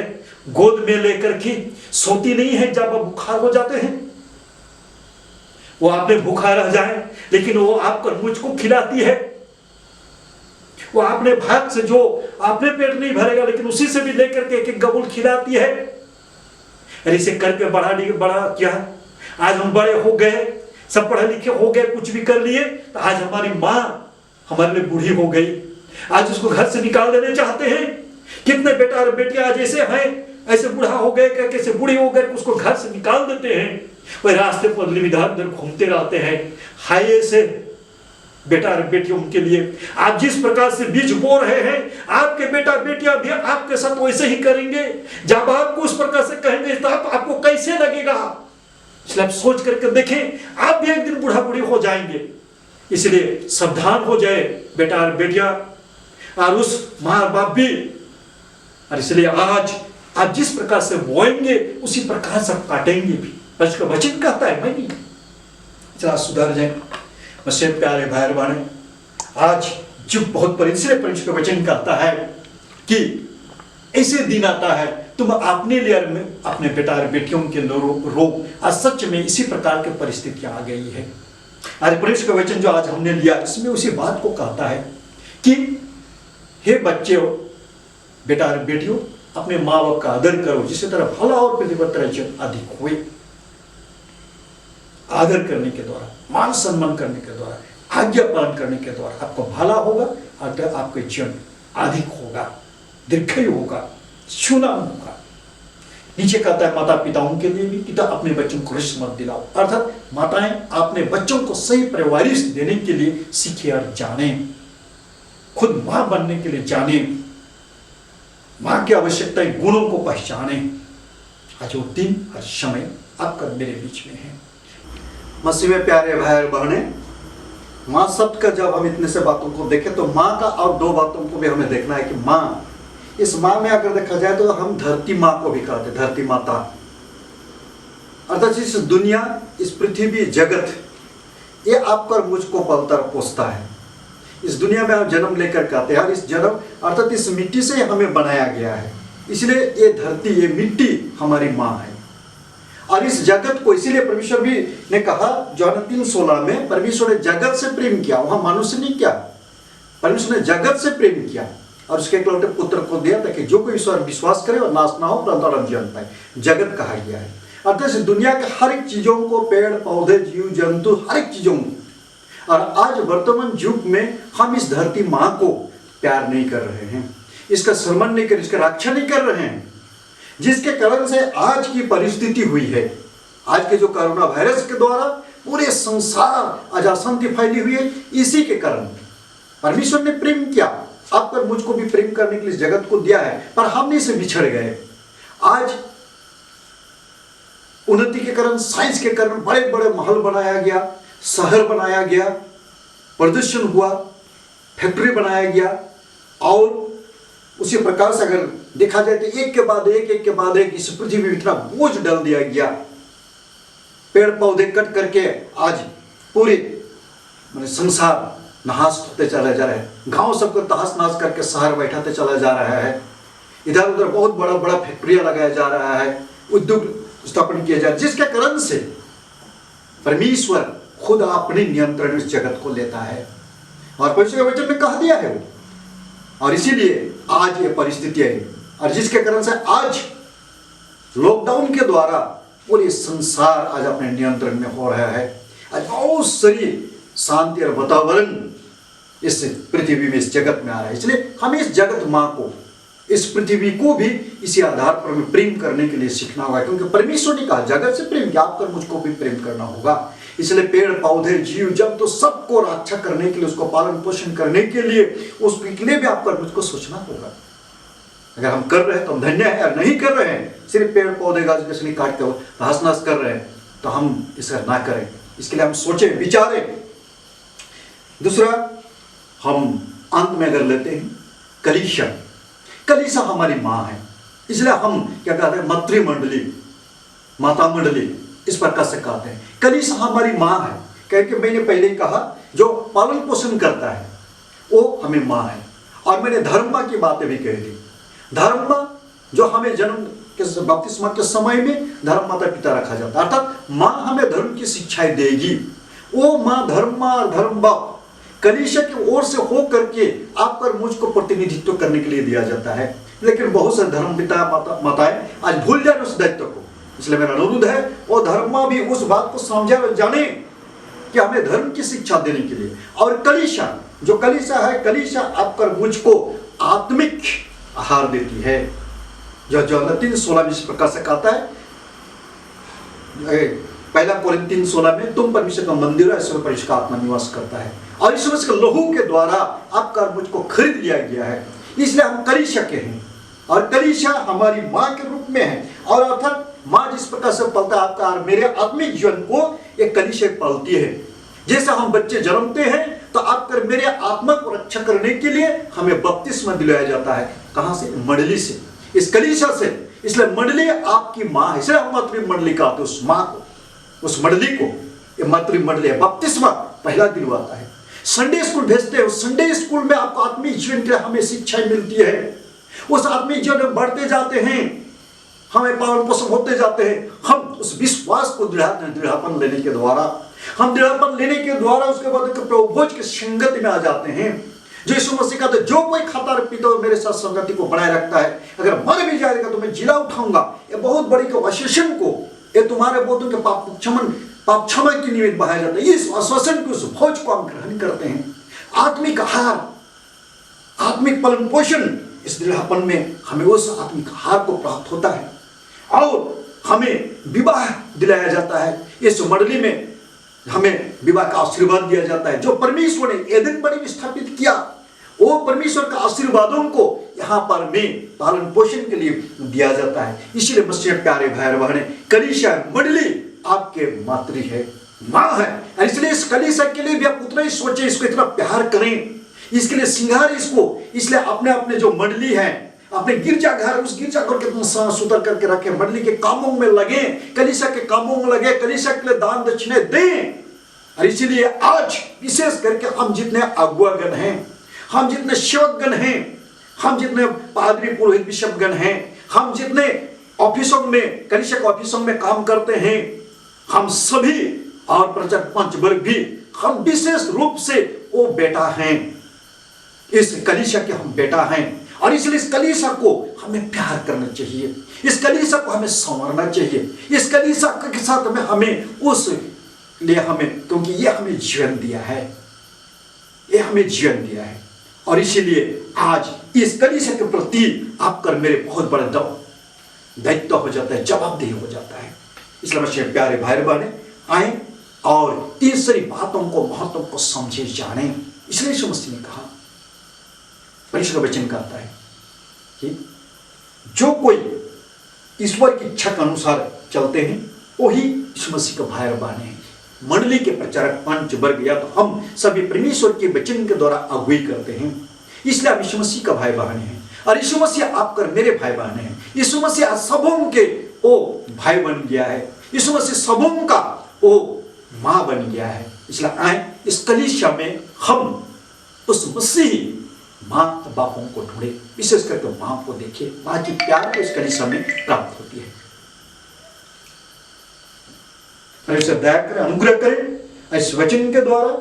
गोद में लेकर के सोती नहीं है जब बुखार हो जाते हैं। वो आपने भूखा रह जाए लेकिन वो आपको मुझको खिलाती है। वो आपने भात से जो आपने पेट नहीं भरेगा लेकिन उसी से भी लेकर के एक गबुल खिलाती है। अरे इसे करके बड़ा क्या, आज हम बड़े हो गए, सब पढ़े लिखे हो गए, कुछ भी कर लिए, तो आज हमारी माँ हमारे लिए बूढ़ी हो गई, आज उसको घर से निकाल देने चाहते हैं। कितने बेटा और बेटियां आज ऐसे हैं, ऐसे बूढ़ा हो गए, कैसे बूढ़ी हो गए, उसको घर से निकाल देते हैं। वह रास्ते पर इधर उधर घूमते रहते हैं। हाय से बेटा और बेटियों के लिए आप जिस प्रकार से बीज बो रहे हैं, आपके बेटा बेटियां भी आपके साथ वैसे ही करेंगे। जब आपको उस प्रकार से कहेंगे तो आपको कैसे लगेगा? इसलिए आप सोच करके देखें, आप भी एक दिन बूढ़ा बूढ़ी हो जाएंगे। इसलिए सावधान हो जाए बेटा और बेटियां, और उस माँ बाप भी। और इसलिए आज आप जिस प्रकार से बोएंगे उसी प्रकार से काटेंगे भी। उसका वचन कहता है, मैं नहीं। चला सुधर जाए। मुझसे प्यारे भाई बहन, आज जो बहुत परिचय का वचन कहता है कि ऐसे दिन आता है तुम अपने लिए अपने बेटा और बेटियों के रोग। आज सच में इसी प्रकार की परिस्थितियां आ गई है। आज परमेश्वर का वचन जो आज हमने लिया इसमें उसी बात को कहता है कि हे बच्चे, बेटा और बेटियों, अपने माँ बाप का आदर करो, जिससे तेरा भला और पृथ्वी पर तेरा जन अधिक हुए। आदर करने के द्वारा, मान सम्मान करने के द्वारा, आज्ञा पालन करने के द्वारा आपको भला होगा और आपके जीवन अधिक होगा, दीर्घायु होगा, सुनाम होगा। नीचे कहता है माता पिताओं के लिए भी, पिता अपने बच्चों को रिश्त मत दिलाओ, अर्थात माताएं अपने बच्चों को सही परवरिश देने के लिए सीखे और जाने, खुद मां बनने के लिए जाने, मां की आवश्यकताएं गुणों को पहचाने। आज वो दिन और समय आपका मेरे बीच में है। मसीह में प्यारे भाई और बहने, माँ शब्द का जब हम इतने से बातों को देखें तो माँ का और दो बातों को भी हमें देखना है कि माँ, इस माँ में अगर देखा जाए तो हम धरती माँ को भी कहते, धरती माता, अर्थात इस दुनिया, इस पृथ्वी, जगत, ये आप पर मुझको पलता पोसता है। इस दुनिया में हम जन्म लेकर के आते हैं और इस जन्म अर्थात इस मिट्टी से हमें बनाया गया है, इसलिए ये धरती, ये मिट्टी हमारी माँ है। और इस जगत को इसीलिए परमेश्वर भी ने कहा, यूहन्ना 3:16 में, परमेश्वर ने जगत से प्रेम किया, वहां मनुष्य नहीं किया, परमेश्वर ने जगत से प्रेम किया और उसके इकलौते पुत्र को दिया ताकि जो कोई ईश्वर विश्वास करे और नाश ना हो परंतु अनंत जीवन पाए। जगत कहा गया है, अर्थात इस दुनिया के हर एक चीजों को, पेड़ पौधे, जीव जंतु, हर एक चीजों को। और आज वर्तमान युग में हम इस धरती माँ को प्यार नहीं कर रहे हैं, इसका सम्मान नहीं कर, इसका रक्षा नहीं कर रहे हैं, जिसके कारण से आज की परिस्थिति हुई है। आज के जो कोरोना वायरस के द्वारा पूरे संसार आज अशांति फैली हुई है, इसी के कारण परमेश्वर ने प्रेम किया, आप पर मुझको भी प्रेम करने के लिए जगत को दिया है, पर हम इसे बिछड़ गए। आज उन्नति के कारण, साइंस के कारण बड़े बड़े महल बनाया गया, शहर बनाया गया, प्रदूषण हुआ, फैक्ट्री बनाया गया, और उसी प्रकार से अगर देखा जाए तो एक के बाद एक इस पृथ्वी में इतना बोझ डाल दिया गया। पेड़ पौधे कट करके आज पूरे संसार नहास होते चला जा रहा है, गांव सबको तहस नहस करके शहर बैठाते चला जा रहा है, इधर उधर बहुत बड़ा बड़ा फैक्ट्रियां लगाया जा रहा है, उद्योग स्थापन किया जा रहा है, जिसके कारण से परमेश्वर खुद अपने नियंत्रण इस जगत को लेता है और परमेश्वर के वचन में कह दिया है वो। और इसीलिए आज ये परिस्थिति है, और जिसके कारण से आज लॉकडाउन के द्वारा पूरे संसार आज अपने नियंत्रण में हो रहा है। आज बहुत सारी शांति और वातावरण इस पृथ्वी में, इस जगत में आ रहा है। इसलिए हमें इस जगत माँ को, इस पृथ्वी को भी इसी आधार पर हमें प्रेम करने के लिए सीखना होगा, क्योंकि परमेश्वर ने कहा जगत से प्रेम किया, आप कर मुझको भी प्रेम करना होगा। इसलिए पेड़ पौधे, जीव जंतु सबको रक्षा करने के लिए, उसको पालन पोषण करने के लिए, उसके लिए भी आप पर मुझको सोचना होगा। अगर हम कर रहे हैं तो हम धन्य है, नहीं कर रहे हैं, सिर्फ पेड़ पौधे गाछ गछनी काट कर घास नाश कर रहे हैं, तो हम इसे ना करें। इसके लिए हम सोचें, विचारें। दूसरा, हम अंत में अगर लेते हैं कलीसिया, कलीसिया हमारी माँ है, इसलिए हम क्या कहते हैं, मातृमंडली, माता मंडली, इस प्रकार से कहते हैं। कलीसिया हमारी माँ है, क्योंकि मैंने पहले कहा जो पालन पोषण करता है वो हमें माँ है। और मैंने धर्म माँ की बातें भी कही थी। धर्म माँ जो हमें जन्म के बपतिस्मा के समय में धर्म माता पिता रखा जाता है, अर्थात माँ हमें धर्म की शिक्षाएं देगी। वो माँ, धर्म माँ और धर्म बाप कलीसिया की ओर से हो करके आप पर मुझको प्रतिनिधित्व करने के लिए दिया जाता है। लेकिन बहुत से धर्म पिता माताएं आज भूल जाए उस दायित्व को। इसलिए मेरा अनुरोध है वो धर्म भी उस बात को समझे और जाने कि हमें धर्म की शिक्षा देने के लिए। और कलीसिया, जो कलीसिया है, कलीसिया आप पर मुझको आत्मिक आहार देती है। जो 3:16 में इस प्रकार से कहता है, पहला कोरिन्थियों 3:16 में, तुम परमेश्वर का मंदिर है, इसमें परमेश्वर का आत्मा निवास करता है और ईश्वर के लहू के द्वारा आपका मुझको खरीद लिया गया है। इसलिए हम कलीसिया के हैं और कलीसिया हमारी माँ के रूप में है। और अर्थात माँ जिस प्रकार से पलता है आपका और मेरे आत्मिक जीवन को, एक कलीसिया पलती है। जैसे हम बच्चे जन्मते हैं तो आपका मेरे आत्मा को रक्षा करने के लिए हमें बपतिस्मा दिलाया जाता है। कहाँ से? मंडली से, इस कलीसिया से। इसलिए मंडली आपकी माँ है, इसलिए हम मातृमंडली कहते उस माँ को, उस मंडली को। ये मातृमंडली है। बपतिस्मा पहला दिलवाता है। संडे स्कूल भेजते हैं, उस संडे स्कूल में आपको आत्मिक जीवन के लिए हमें शिक्षाएं मिलती है। उस आत्मिक जीवन में बढ़ते जाते हैं, हमें पालन पोषण होते जाते हैं। हम उस विश्वास को दृढ़ापन लेने के द्वारा, हम दृढ़ापन लेने के द्वारा उसके बाद प्रभु भोज की संगति में आ जाते हैं। जो यीशु मसीह का तो जो कोई खाता और पीता हुआ मेरे साथ संगति को बनाए रखता है, अगर मर भी जाएगा तो मैं जिला उठाऊंगा। ये बहुत बड़ी के आश्वासन को, ये तुम्हारे बोधों के पाप क्षमा के निमित्त बहाया जाता है। इस आश्वासन को, उस भोज को हम ग्रहण करते हैं। आत्मिक आहार, आत्मिक पालन पोषण, इस दृढ़ापन में हमें उस आत्मिक आहार को प्राप्त होता है और हमें विवाह दिलाया जाता है। इस मंडली में हमें विवाह का आशीर्वाद दिया जाता है। जो परमेश्वर ने एदेन बड़ी में स्थापित किया, वो परमेश्वर का आशीर्वादों को यहाँ पर में पालन पोषण के लिए दिया जाता है। इसलिए मसीह प्यारे भाई बहने, कलीसिया मंडली आपके मातृ है, माँ है। इसलिए इस कलीसिया के लिए भी आप उतना ही सोचें, इसको इतना प्यार करें, इसके लिए सिंगार इसको। इसलिए अपने अपने जो मंडली है, अपने गिरजाघर, उस गिरजाघर के साफ सुथरा करके रखे, मंडली के कामों में लगे, कलीसिया के कामों में लगे, कलीसिया के लिए दान दक्षिणे दें। और इसीलिए आज विशेष करके हम जितने अगुवागण हैं, हम जितने सेवकगण हैं, हम जितने पादरी पुरोहित बिशपगण हैं, हम जितने ऑफिसों में, कलीसिया के ऑफिसों में काम करते हैं, हम सभी और प्रचारक पंचवर्ग भी, हम विशेष रूप से वो बेटा हैं, इस कलीसिया के हम बेटा हैं। और इसलिए इस कलीसिया को हमें प्यार करना चाहिए, इस कलीसिया को हमें संवारना चाहिए, इस कलीसिया के साथ हमें उस लिए हमें, क्योंकि ये हमें जीवन दिया है, ये हमें जीवन दिया है। और इसीलिए आज इस कलीसिया के प्रति आपका मेरे बहुत बड़ा दायित्व हो जाता है, जवाबदेही हो जाता है। इसलिए मैं प्यारे भाई बहने आए और तीसरी बातों को, महत्व को समझे जाने। इसलिए यीशु मसीह ने कहा, परमेश्वर का वचन कहता है कि जो कोई ईश्वर की इच्छा के अनुसार चलते हैं वही यीशु मसीह का भाई बहने हैं। मंडली के प्रचारक पंचवर्ग या तो हम सभी परमेश्वर के वचन के द्वारा अगुवाई करते हैं, इसलिए आप यीशु मसीह का भाई बहन हैं। और यीशु मसीह आपका मेरे भाई बहन हैं। यीशु मसीह सबों के वो भाई बन गया है, यीशु मसीह सबों का वो माँ बन गया है। इसलिए आए इस कलीसिया में हम उस मसीही माँ बापों को ढूंढे, विशेष करके माँ को देखे, माँ की प्यार को इस कलीसिया में प्राप्त होती है। दया करें, अनुग्रह करें इस वचन के द्वारा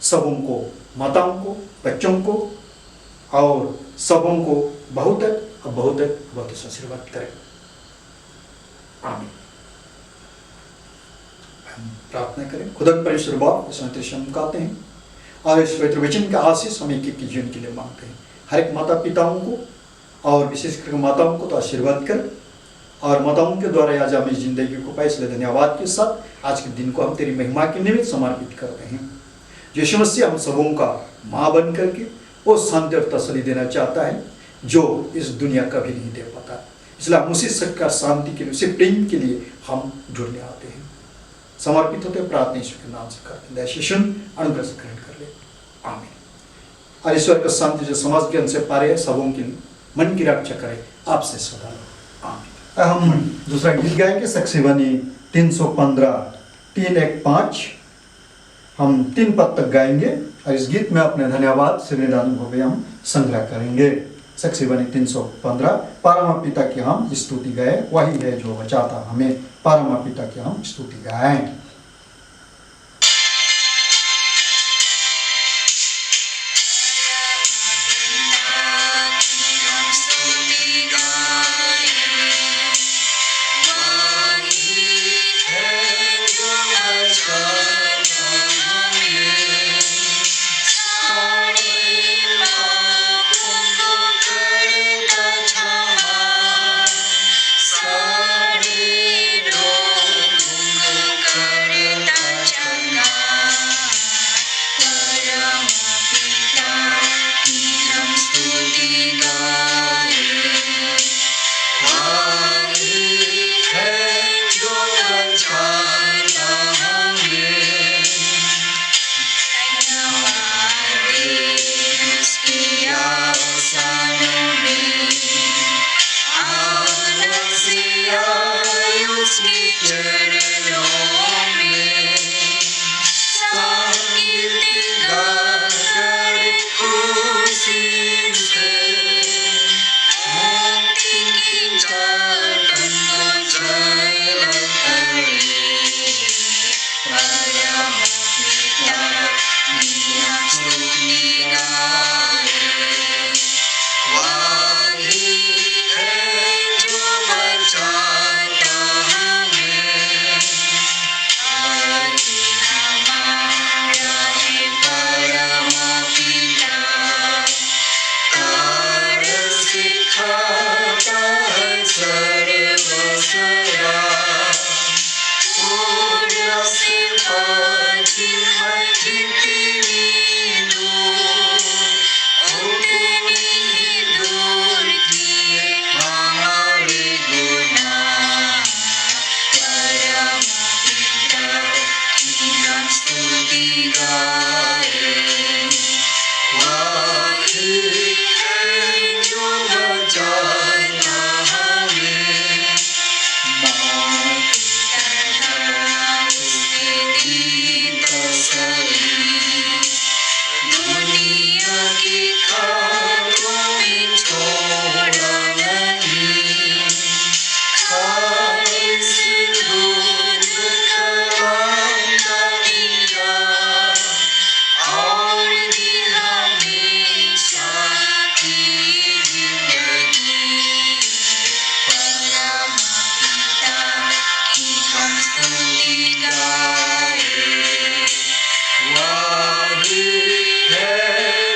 सबों को, माताओं को, बच्चों को और सबों को बहुत बहुत बहुत आशीर्वाद करें। आमीन। हम प्रार्थना करें। खुदा परमेश्वर बाप हम कहते हैं और इस पवित्र वचन का आशीष हम एक जीवन के लिए मांगते हैं। हर एक माता पिताओं को और विशेष करके माताओं को तो आशीर्वाद कर और माताओं के द्वारा आज हमें जिंदगी को पाए, इसलिए धन्यवाद के साथ आज के दिन को हम तेरी महिमा के निमित्त समर्पित करते हैं। यीशु मसीह हम सबों का माँ बन करके वो शांति और तसल्ली देना चाहता है जो इस दुनिया कभी नहीं दे पाता। इसलिए हम उसी सत्य का शांति के लिए, उसी प्रेम के लिए हम जुड़ने आते हैं। समर्पित होते प्रार्थना ईश्वर के नाम से करते हैं। शिष्यन अनुग्रह से ग्रहण कर ले। आमीन। और ईश्वर का शांति जो समाज ज्ञान से पारे सबों की मन की रक्षा करे आपसे सदा। आमीन। हम दूसरा गीत गाएंगे, सक्सेवानी 315 315। हम 3 पद तक गाएंगे और इस गीत में अपने धन्यवाद श्रीनिधानुभव हम संग्रह करेंगे। सक्सेवानी 315। पारमा पिता की हम स्तुति गाए, वही है जो बचाता हमें, पारमा पिता की हम स्तुति गाएं। Hallelujah. स्तुति गाए। वही है जो बचाता हमें, माँ की तरह उसने दी तसल्ली। दुनिया की खाकों में छोड़ा नहीं, खालिस दूध कराता दिया, और दी हमेशा की जिंदगी। परम पिता की हम स्तुति गाए। वही है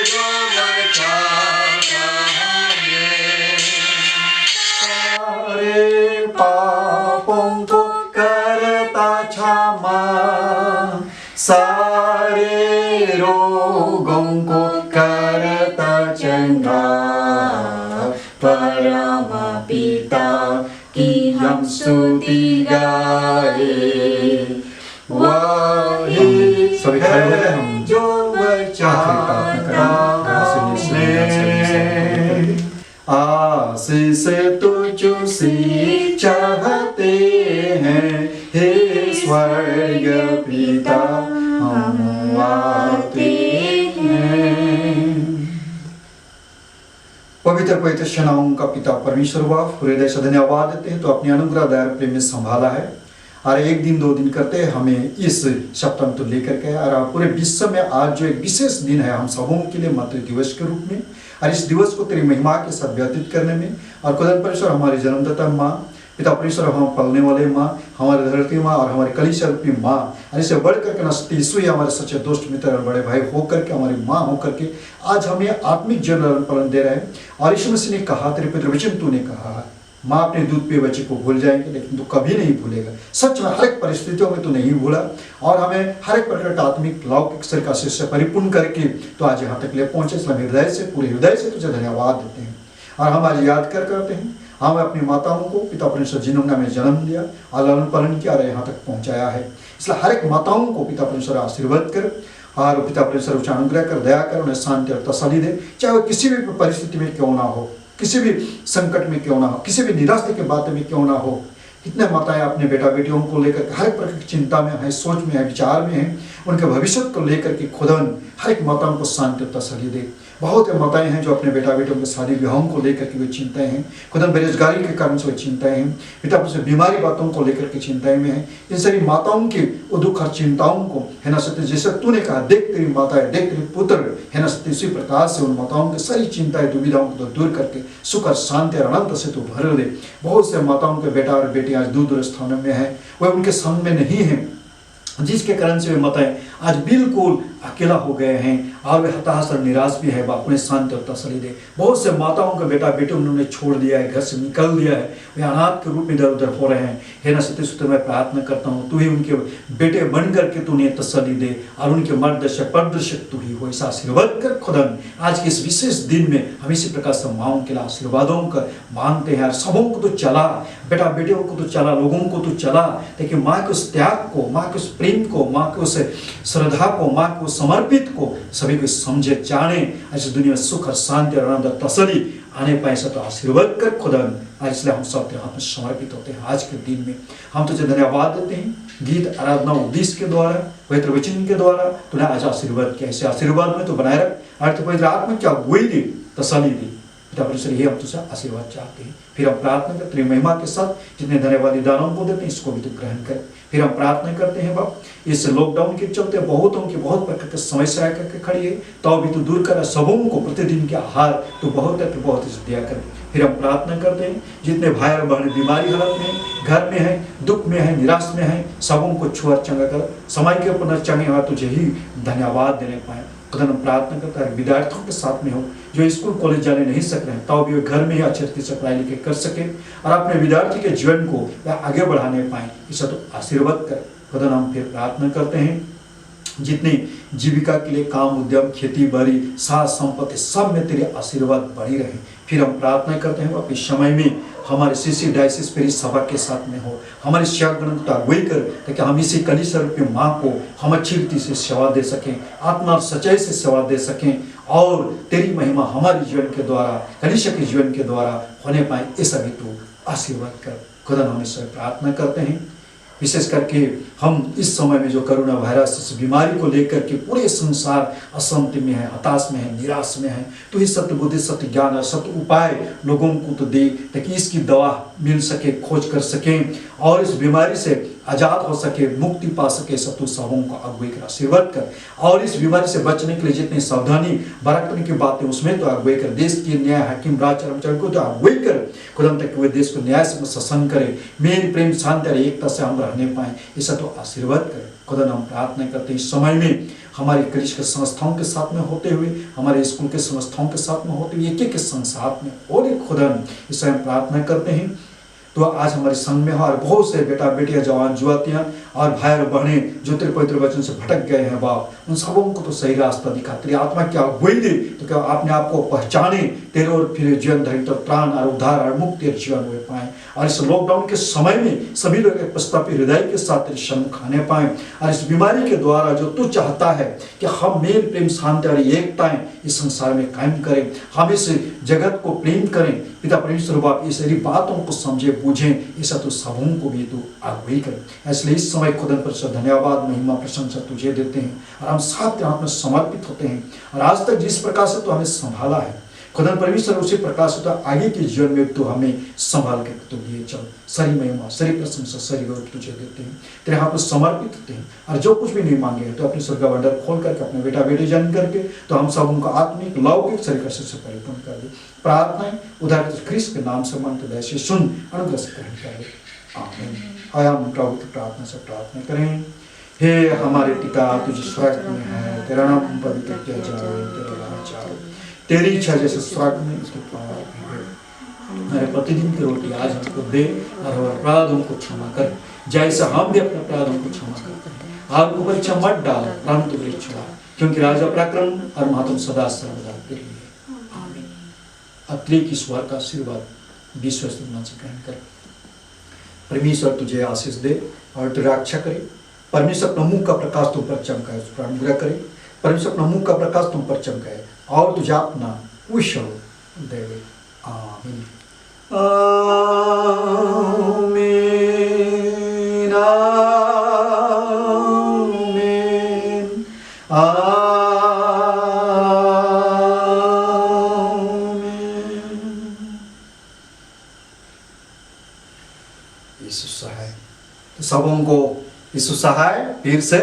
जो बचाता हमें, सारे पापों को करता क्षमा, सारे रोगों को करता चंगा। परम पिता की हम स्तुति गाए। वही सभी खड़े हो जाए हम जो बचाता हमें। आशीष तुझसे चाहते हैं हे स्वर्ग पिता, हम आते हैं। पवित्र पवित्र सेनाओं का पिता परमेश्वर बाप, हृदय से धन्यवाद देते हैं तो अपनी अनुग्रह दया प्रेम में संभाला है। और एक दिन दो दिन करते हमें इस सप्ताह तो लेकर के और पूरे विश्व में आज जो एक विशेष दिन है हम सबों के लिए मातृ दिवस के रूप में, और इस दिवस को तेरी महिमा के साथ व्यतीत करने में, और खुदा परमेश्वर हमारी जन्मदाता माँ, पिता परमेश्वर हम पलने वाले माँ, हमारे धरती माँ और हमारी कलीसिया रूपी माँ, और इसे बढ़ करके नस्ती यीशु ही हमारे सच्चे दोस्त मित्र और बड़े भाई होकर के हमारी माँ होकर के आज हमें आत्मिक जीवन पालन दे रहे हैं। और यीशु मसीह ने कहा, तेरे पवित्र वचन तूने कहा, माँ अपने दूध पे बच्चे को भूल जाएंगे लेकिन तू कभी नहीं भूलेगा। सच में हर एक परिस्थितियों में तू नहीं भूला, और हमें हर एक प्रकार का आत्मिक लौकिक शरीर का शिष्य परिपूर्ण करके तो आज यहाँ तक ले पहुंचे। इसलिए हृदय से पूरे हृदय से तुझे धन्यवाद देते हैं। और हम आज याद करते हैं हम अपनी माताओं को पिता परमेश्वर जिन्होंने हमें जन्म दिया और लालन पालन किया और यहाँ तक पहुँचाया है, इसलिए हर एक माताओं को पिता परमेश्वर आशीर्वाद कर और पिता परमेश्वर उच्च अनुग्रह कर, दया कर, उन्हें शांति और तसल्ली दे, चाहे वो किसी भी परिस्थिति में क्यों ना हो, किसी भी संकट में क्यों ना हो, किसी भी निराशा की बात में क्यों ना हो। कितने माताएं अपने बेटा बेटियों को लेकर हर एक प्रकार की चिंता में है, सोच में है, विचार में है, उनके भविष्य को लेकर के खुदावन हर एक माताओं को शांति और तसल्ली दे। बहुत माताएं हैं जो अपने बेटा बेटियों के शादी विवाहों को लेकर के वे चिंताएं हैं, खुदा बेरोजगारी के कारण से वे चिंताएं हैं, पिता से बीमारी बातों को लेकर के चिंताएं में है। इन सभी माताओं के दुख और चिंताओं को है ना सत्य, जैसे तूने कहा देख तेरी माताएं, देख तेरे पुत्र है ना सत्य, इसी प्रकार से उन माताओं की सारी चिंताएं दुविधाओं को दूर करके सुख और शांति और अनंत से तू भर दे। बहुत से माताओं के बेटा और बेटी आज दूर दूर स्थानों में है, वह उनके संग में नहीं है, जिसके कारण से वे माताएं आज बिल्कुल अकेला हो गए हैं और वे हताश और निराश भी है। बाप उन्हें शांति और तसल्ली दे। बहुत से माताओं के बेटा बेटे उन्होंने छोड़ दिया है, घर से निकल दिया है, वे अनाथ के रूप में इधर उधर हो रहे हैं। हे ना सत्य सुते मैं प्रार्थना करता हूँ तू ही उनके बेटे बन करके तू उन्हें तसल्ली दे और उनके मार्गदर्शक प्रदर्शक तू ही हो। ऐसा आशीर्वाद कर खुदा आज के इस विशेष दिन में हम इसी प्रकार से माओं के लिए आशीर्वादों का मांगते हैं। सबों को तो चला, बेटा बेटियों को तो चला, लोगों को तो चला, लेकिन माँ के उस त्याग को, माँ के उस प्रेम को, माँ के उस श्रद्धा को, माँ को समर्पित को सभी को समझे जाने, ऐसी दुनिया में सुख और शांति और आनंद और तसल्ली आने पाए। तो आशीर्वाद कर खुदा आज, इसलिए हम सब तेरे हाथ में समर्पित होते हैं। आज के दिन में हम तुझे धन्यवाद देते हैं, गीत आराधना उपदेश के द्वारा, पवित्र वचन के द्वारा तूने आज आशीर्वाद किया। ऐसे आशीर्वाद में तो बनाए रख, अर्थ पवित्र आत्मा क्या अगुवाई दे, तसल्ली दे। पिता परमेश्वर ये हम तुझसे आशीर्वाद चाहते हैं। फिर हम प्रार्थना करते हैं महिमा के साथ जितने धन्यवादी दानों को देते हैं इसको भी तो ग्रहण कर। फिर हम प्रार्थना करते हैं बाप, इस लॉकडाउन के चलते बहुतों की बहुत प्रकार की समस्या करके खड़ी है, तो भी तो दूर कर, सबों को प्रतिदिन के आहार तो बहुत है, तो बहुत दिया कर। फिर हम प्रार्थना करते हैं जितने भाई और बहन बीमारी हालत में, घर में है, दुख में है, निराश में है, सबों को छुआ चंगा कर, समय के ऊपर चंगे हुआ तुझे ही धन्यवाद देने पाए। खुदा हम प्रार्थना करता है विद्यार्थियों के साथ में हो जो स्कूल कॉलेज जाने नहीं सक रहे हैं, तो भी वे घर में ही अच्छे तरीके से पढ़ाई लिखाई कर सके और अपने विद्यार्थी के जीवन को वह आगे बढ़ाने पाए। इसे तो आशीर्वाद कर। खुदा हम फिर प्रार्थना करते हैं जितने जीविका के लिए काम, उद्यम, खेती बाड़ी, साथ संपत्ति सब में तेरे आशीर्वाद बढ़ी रहे। फिर हम प्रार्थना करते हैं आप इस समय में हमारे सीसी डायसिस पेरी सभा के साथ में हो, हमारे सेवकगण को अगुवाई कर, ताकि हम इसी कलीसिया रूपी माँ को हम अच्छी रीति से सेवा दे सकें, आत्मा और सच्चाई से सेवा दे सकें, और तेरी महिमा हमारे जीवन के द्वारा, कलीसिया के जीवन के द्वारा होने पाए, ऐसा भी तू आशीर्वाद कर। खुदा हम इससे प्रार्थना करते हैं। विशेष करके हम इस समय में जो कोरोना वायरस इस बीमारी को लेकर के पूरे संसार अशांति में है, हताश में है, निराश में है, तो ये सत्य बुद्धि, सत्य ज्ञान और सत्य उपाय लोगों को तो दे, ताकि इसकी दवा मिल सके, खोज कर सकें और इस बीमारी से आजाद हो सके, मुक्ति पा सके। सतु सबों को अगुवाई कर, आशीर्वाद कर, और इस बीमारी से बचने के लिए जितनी सावधानी बरतने की बातें उसमें तो अगुवाई कर। देश के न्याय हाकिम राज कर्मचारी को तो अगुवाई कर, खुदा तक वे देश को न्याय से शासन करे, मेरी प्रेम शांति और एकता से हम रहने पाए, ऐसा तो आशीर्वाद करे। खुदा हम प्रार्थना करते हैं इस समय में हमारी कलीसिया के संस्थाओं के साथ में होते हुए, हमारे स्कूल के संस्थाओं के साथ में होते हुए, एक एक संसाथ में और एक खुदा इस समय प्रार्थना करते हैं। तो आज हमारे संघ में और बहुत से बेटा बेटियां, जवान जुआतियां और भाई और बहनें जो तेरे पवित्र वचन से भटक गए हैं बाप, उन सबों को तो सही रास्ता दिखा, तेरी आत्मा क्या अगुवाई दे, तो क्या अपने आप को पहचाने तेरे और फिर जीवन धरी तो प्राण और उद्धार और मुक्ति और जीवन हुए पाए। और इस लॉकडाउन के समय में सभी लोग एक प्रस्तापित हृदय के साथ तेरे सम्मुख आने पाए, और इस बीमारी के द्वारा जो तू चाहता है कि हम मेल प्रेम शांति और एकताएं इस संसार में कायम करें, हम इस जगत को प्रेम करें। पिता परमेश्वर बाप ये सारी बातों को समझे बूझें, ऐसा तो सबों को भी तू अगुवाई कर। इसलिए इस समय खुदा पर धन्यवाद, महिमा, प्रशंसा तुझे देते हैं और हम साथ हाथ में समर्पित होते हैं। और आज तक जिस प्रकार से तू हमें संभाला है खुदा परमेश्वर, उसी प्रकार से तो आगे के जीवन में तू हमें संभाल के तो लिए चल। सारी महिमा, सारी प्रशंसा, सारी गौरव तुझे देते हैं, तेरे हाथ में समर्पित होते हैं। और जो कुछ भी नहीं मांगे तो अपने स्वर्ग भंडार खोल करके अपने बेटा बेटी जन करके तो हम सब उनका आत्मिक लौकिक शरीर से परिपूर्ण कर दे। प्रार्थनाएं उदार ख्रिस्त के नाम से मन हृदय से सुन, अनुग्रह से ग्रहण कर। आमीन। आया हम प्रभु की प्रार्थना से प्रार्थना करें। हे हमारे पिता तुझ स्वर्ग में है, तेरा नाम पवित्र किया जाए, तेरा राज्य आए, तेरी इच्छा जैसे स्वर्ग में उसके हमारे प्रतिदिन की रोटी आज हमको दे, और हमारे अपराधों को क्षमा कर जैसे हम भी अपने अपराधों को क्षमा करते हैं। आपको परीक्षा मत डाल, परंतु परीक्षा, क्योंकि राजा पराक्रम और महत्व सदा सर्वदा तेरे लिए। आमीन। अतिरिक्त ईश्वर का आशीर्वाद विश्वास से ग्रहण कर। परमेश्वर तुझे आशीष दे और तुझे रक्षा करे। परमेश्वर अपना मुंह का प्रकाश तुम पर चमकाए, उस पर अनुग्रह करे। परमेश्वर अपना मुंह का प्रकाश तुम पर चमकाए और तुझे अपना कुशल देवे। आमीन। आमीन। आमीन। आमीन। यीशु सहाय। तो सबों को यीशु सहाय फिर से।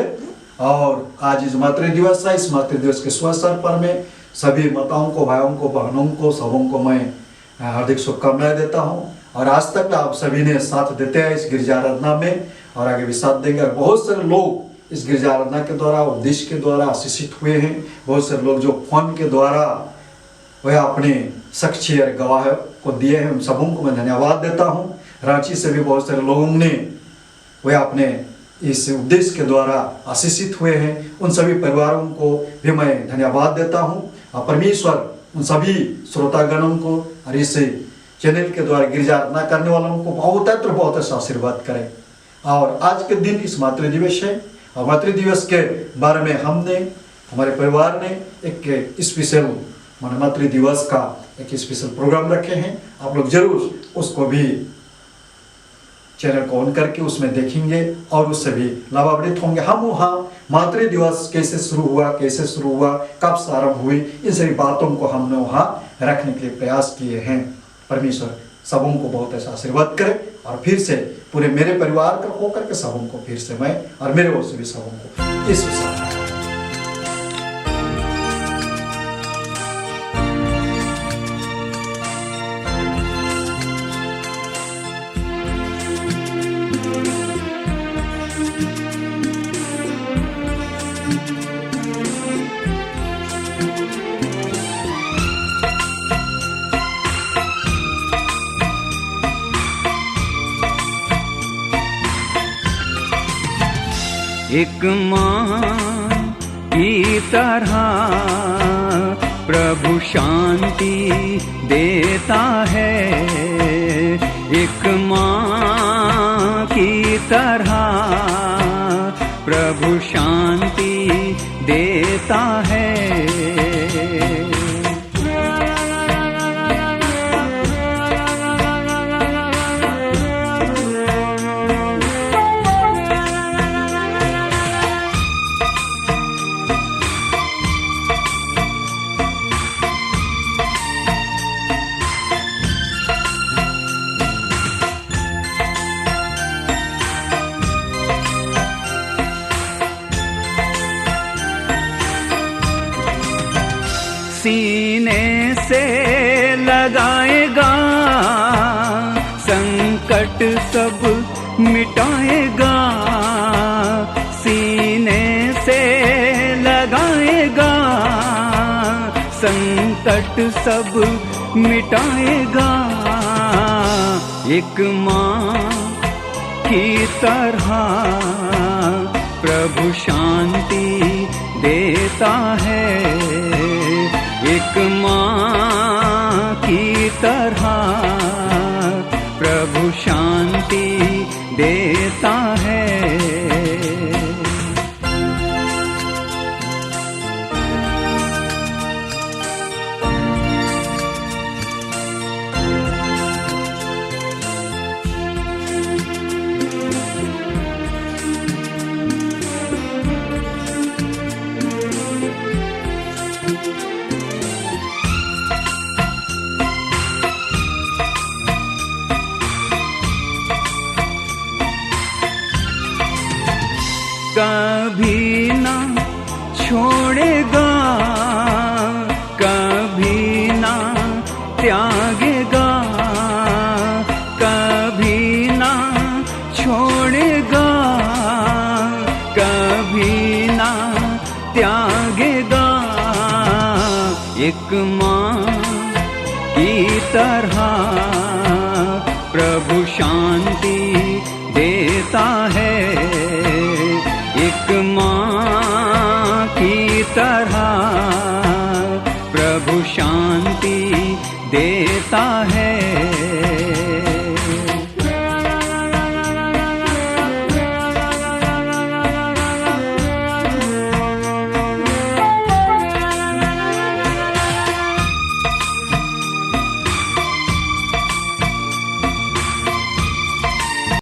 और आज इस मातृ दिवस है, इस मातृ दिवस के शुभ अवसर पर मैं सभी माताओं को, भाइयों को, बहनों को, सबों को मैं हार्दिक शुभकामनाएं देता हूं। और आज तक आप सभी ने साथ देते हैं इस गिरजा आराधना में, और आगे भी साथ देंगे। और बहुत सारे लोग इस गिरजा आराधना के द्वारा, उपदेश के द्वारा आशीषित हुए हैं। बहुत सारे लोग जो फोन के द्वारा वह अपने साक्षी और गवाह को दिए हैं, उन सबों को मैं धन्यवाद देता हूँ। रांची से भी बहुत सारे लोगों ने वह अपने इस उपदेश के द्वारा आशीषित हुए हैं। उन सभी परिवारों को भी मैं धन्यवाद देता हूँ। और परमेश्वर उन सभी श्रोतागणों को और इस चैनल के द्वारा गिरजा आराधना करने वालों को बहुत ऐसा आशीर्वाद करें। और आज के दिन इस मातृ दिवस है, और मातृ दिवस के बारे में हमने, हमारे परिवार ने एक स्पेशल मातृ दिवस का एक स्पेशल प्रोग्राम रखे हैं। आप लोग जरूर उसको भी चैनल को ऑन करके उसमें देखेंगे और उससे भी लाभान्वित होंगे। हम वहाँ मातृ दिवस कैसे शुरू हुआ, कब से आरंभ हुई, इन सभी बातों को हमने वहाँ रखने के लिए प्रयास किए हैं। परमेश्वर सबों को बहुत ऐसा आशीर्वाद करे। और फिर से पूरे मेरे परिवार का होकर के सबों को फिर से मैं और मेरे ओर से भी सबों को इस विषय एक माँ की तरह प्रभु शांति देता है, एक माँ की तरह प्रभु शांति देता है। सीने से लगाएगा, संकट सब मिटाएगा। सीने से लगाएगा, संकट सब मिटाएगा। एक माँ की तरह प्रभु शांति देता है, एक माँ की तरह प्रभु शांति देता है। कभी ना छोड़ेगा, कभी ना त्यागेगा, कभी ना छोड़ेगा, कभी ना त्यागेगा। एक माँ की तरह प्रभु शांति देता है, एक माँ की तरह प्रभु शांति देता है।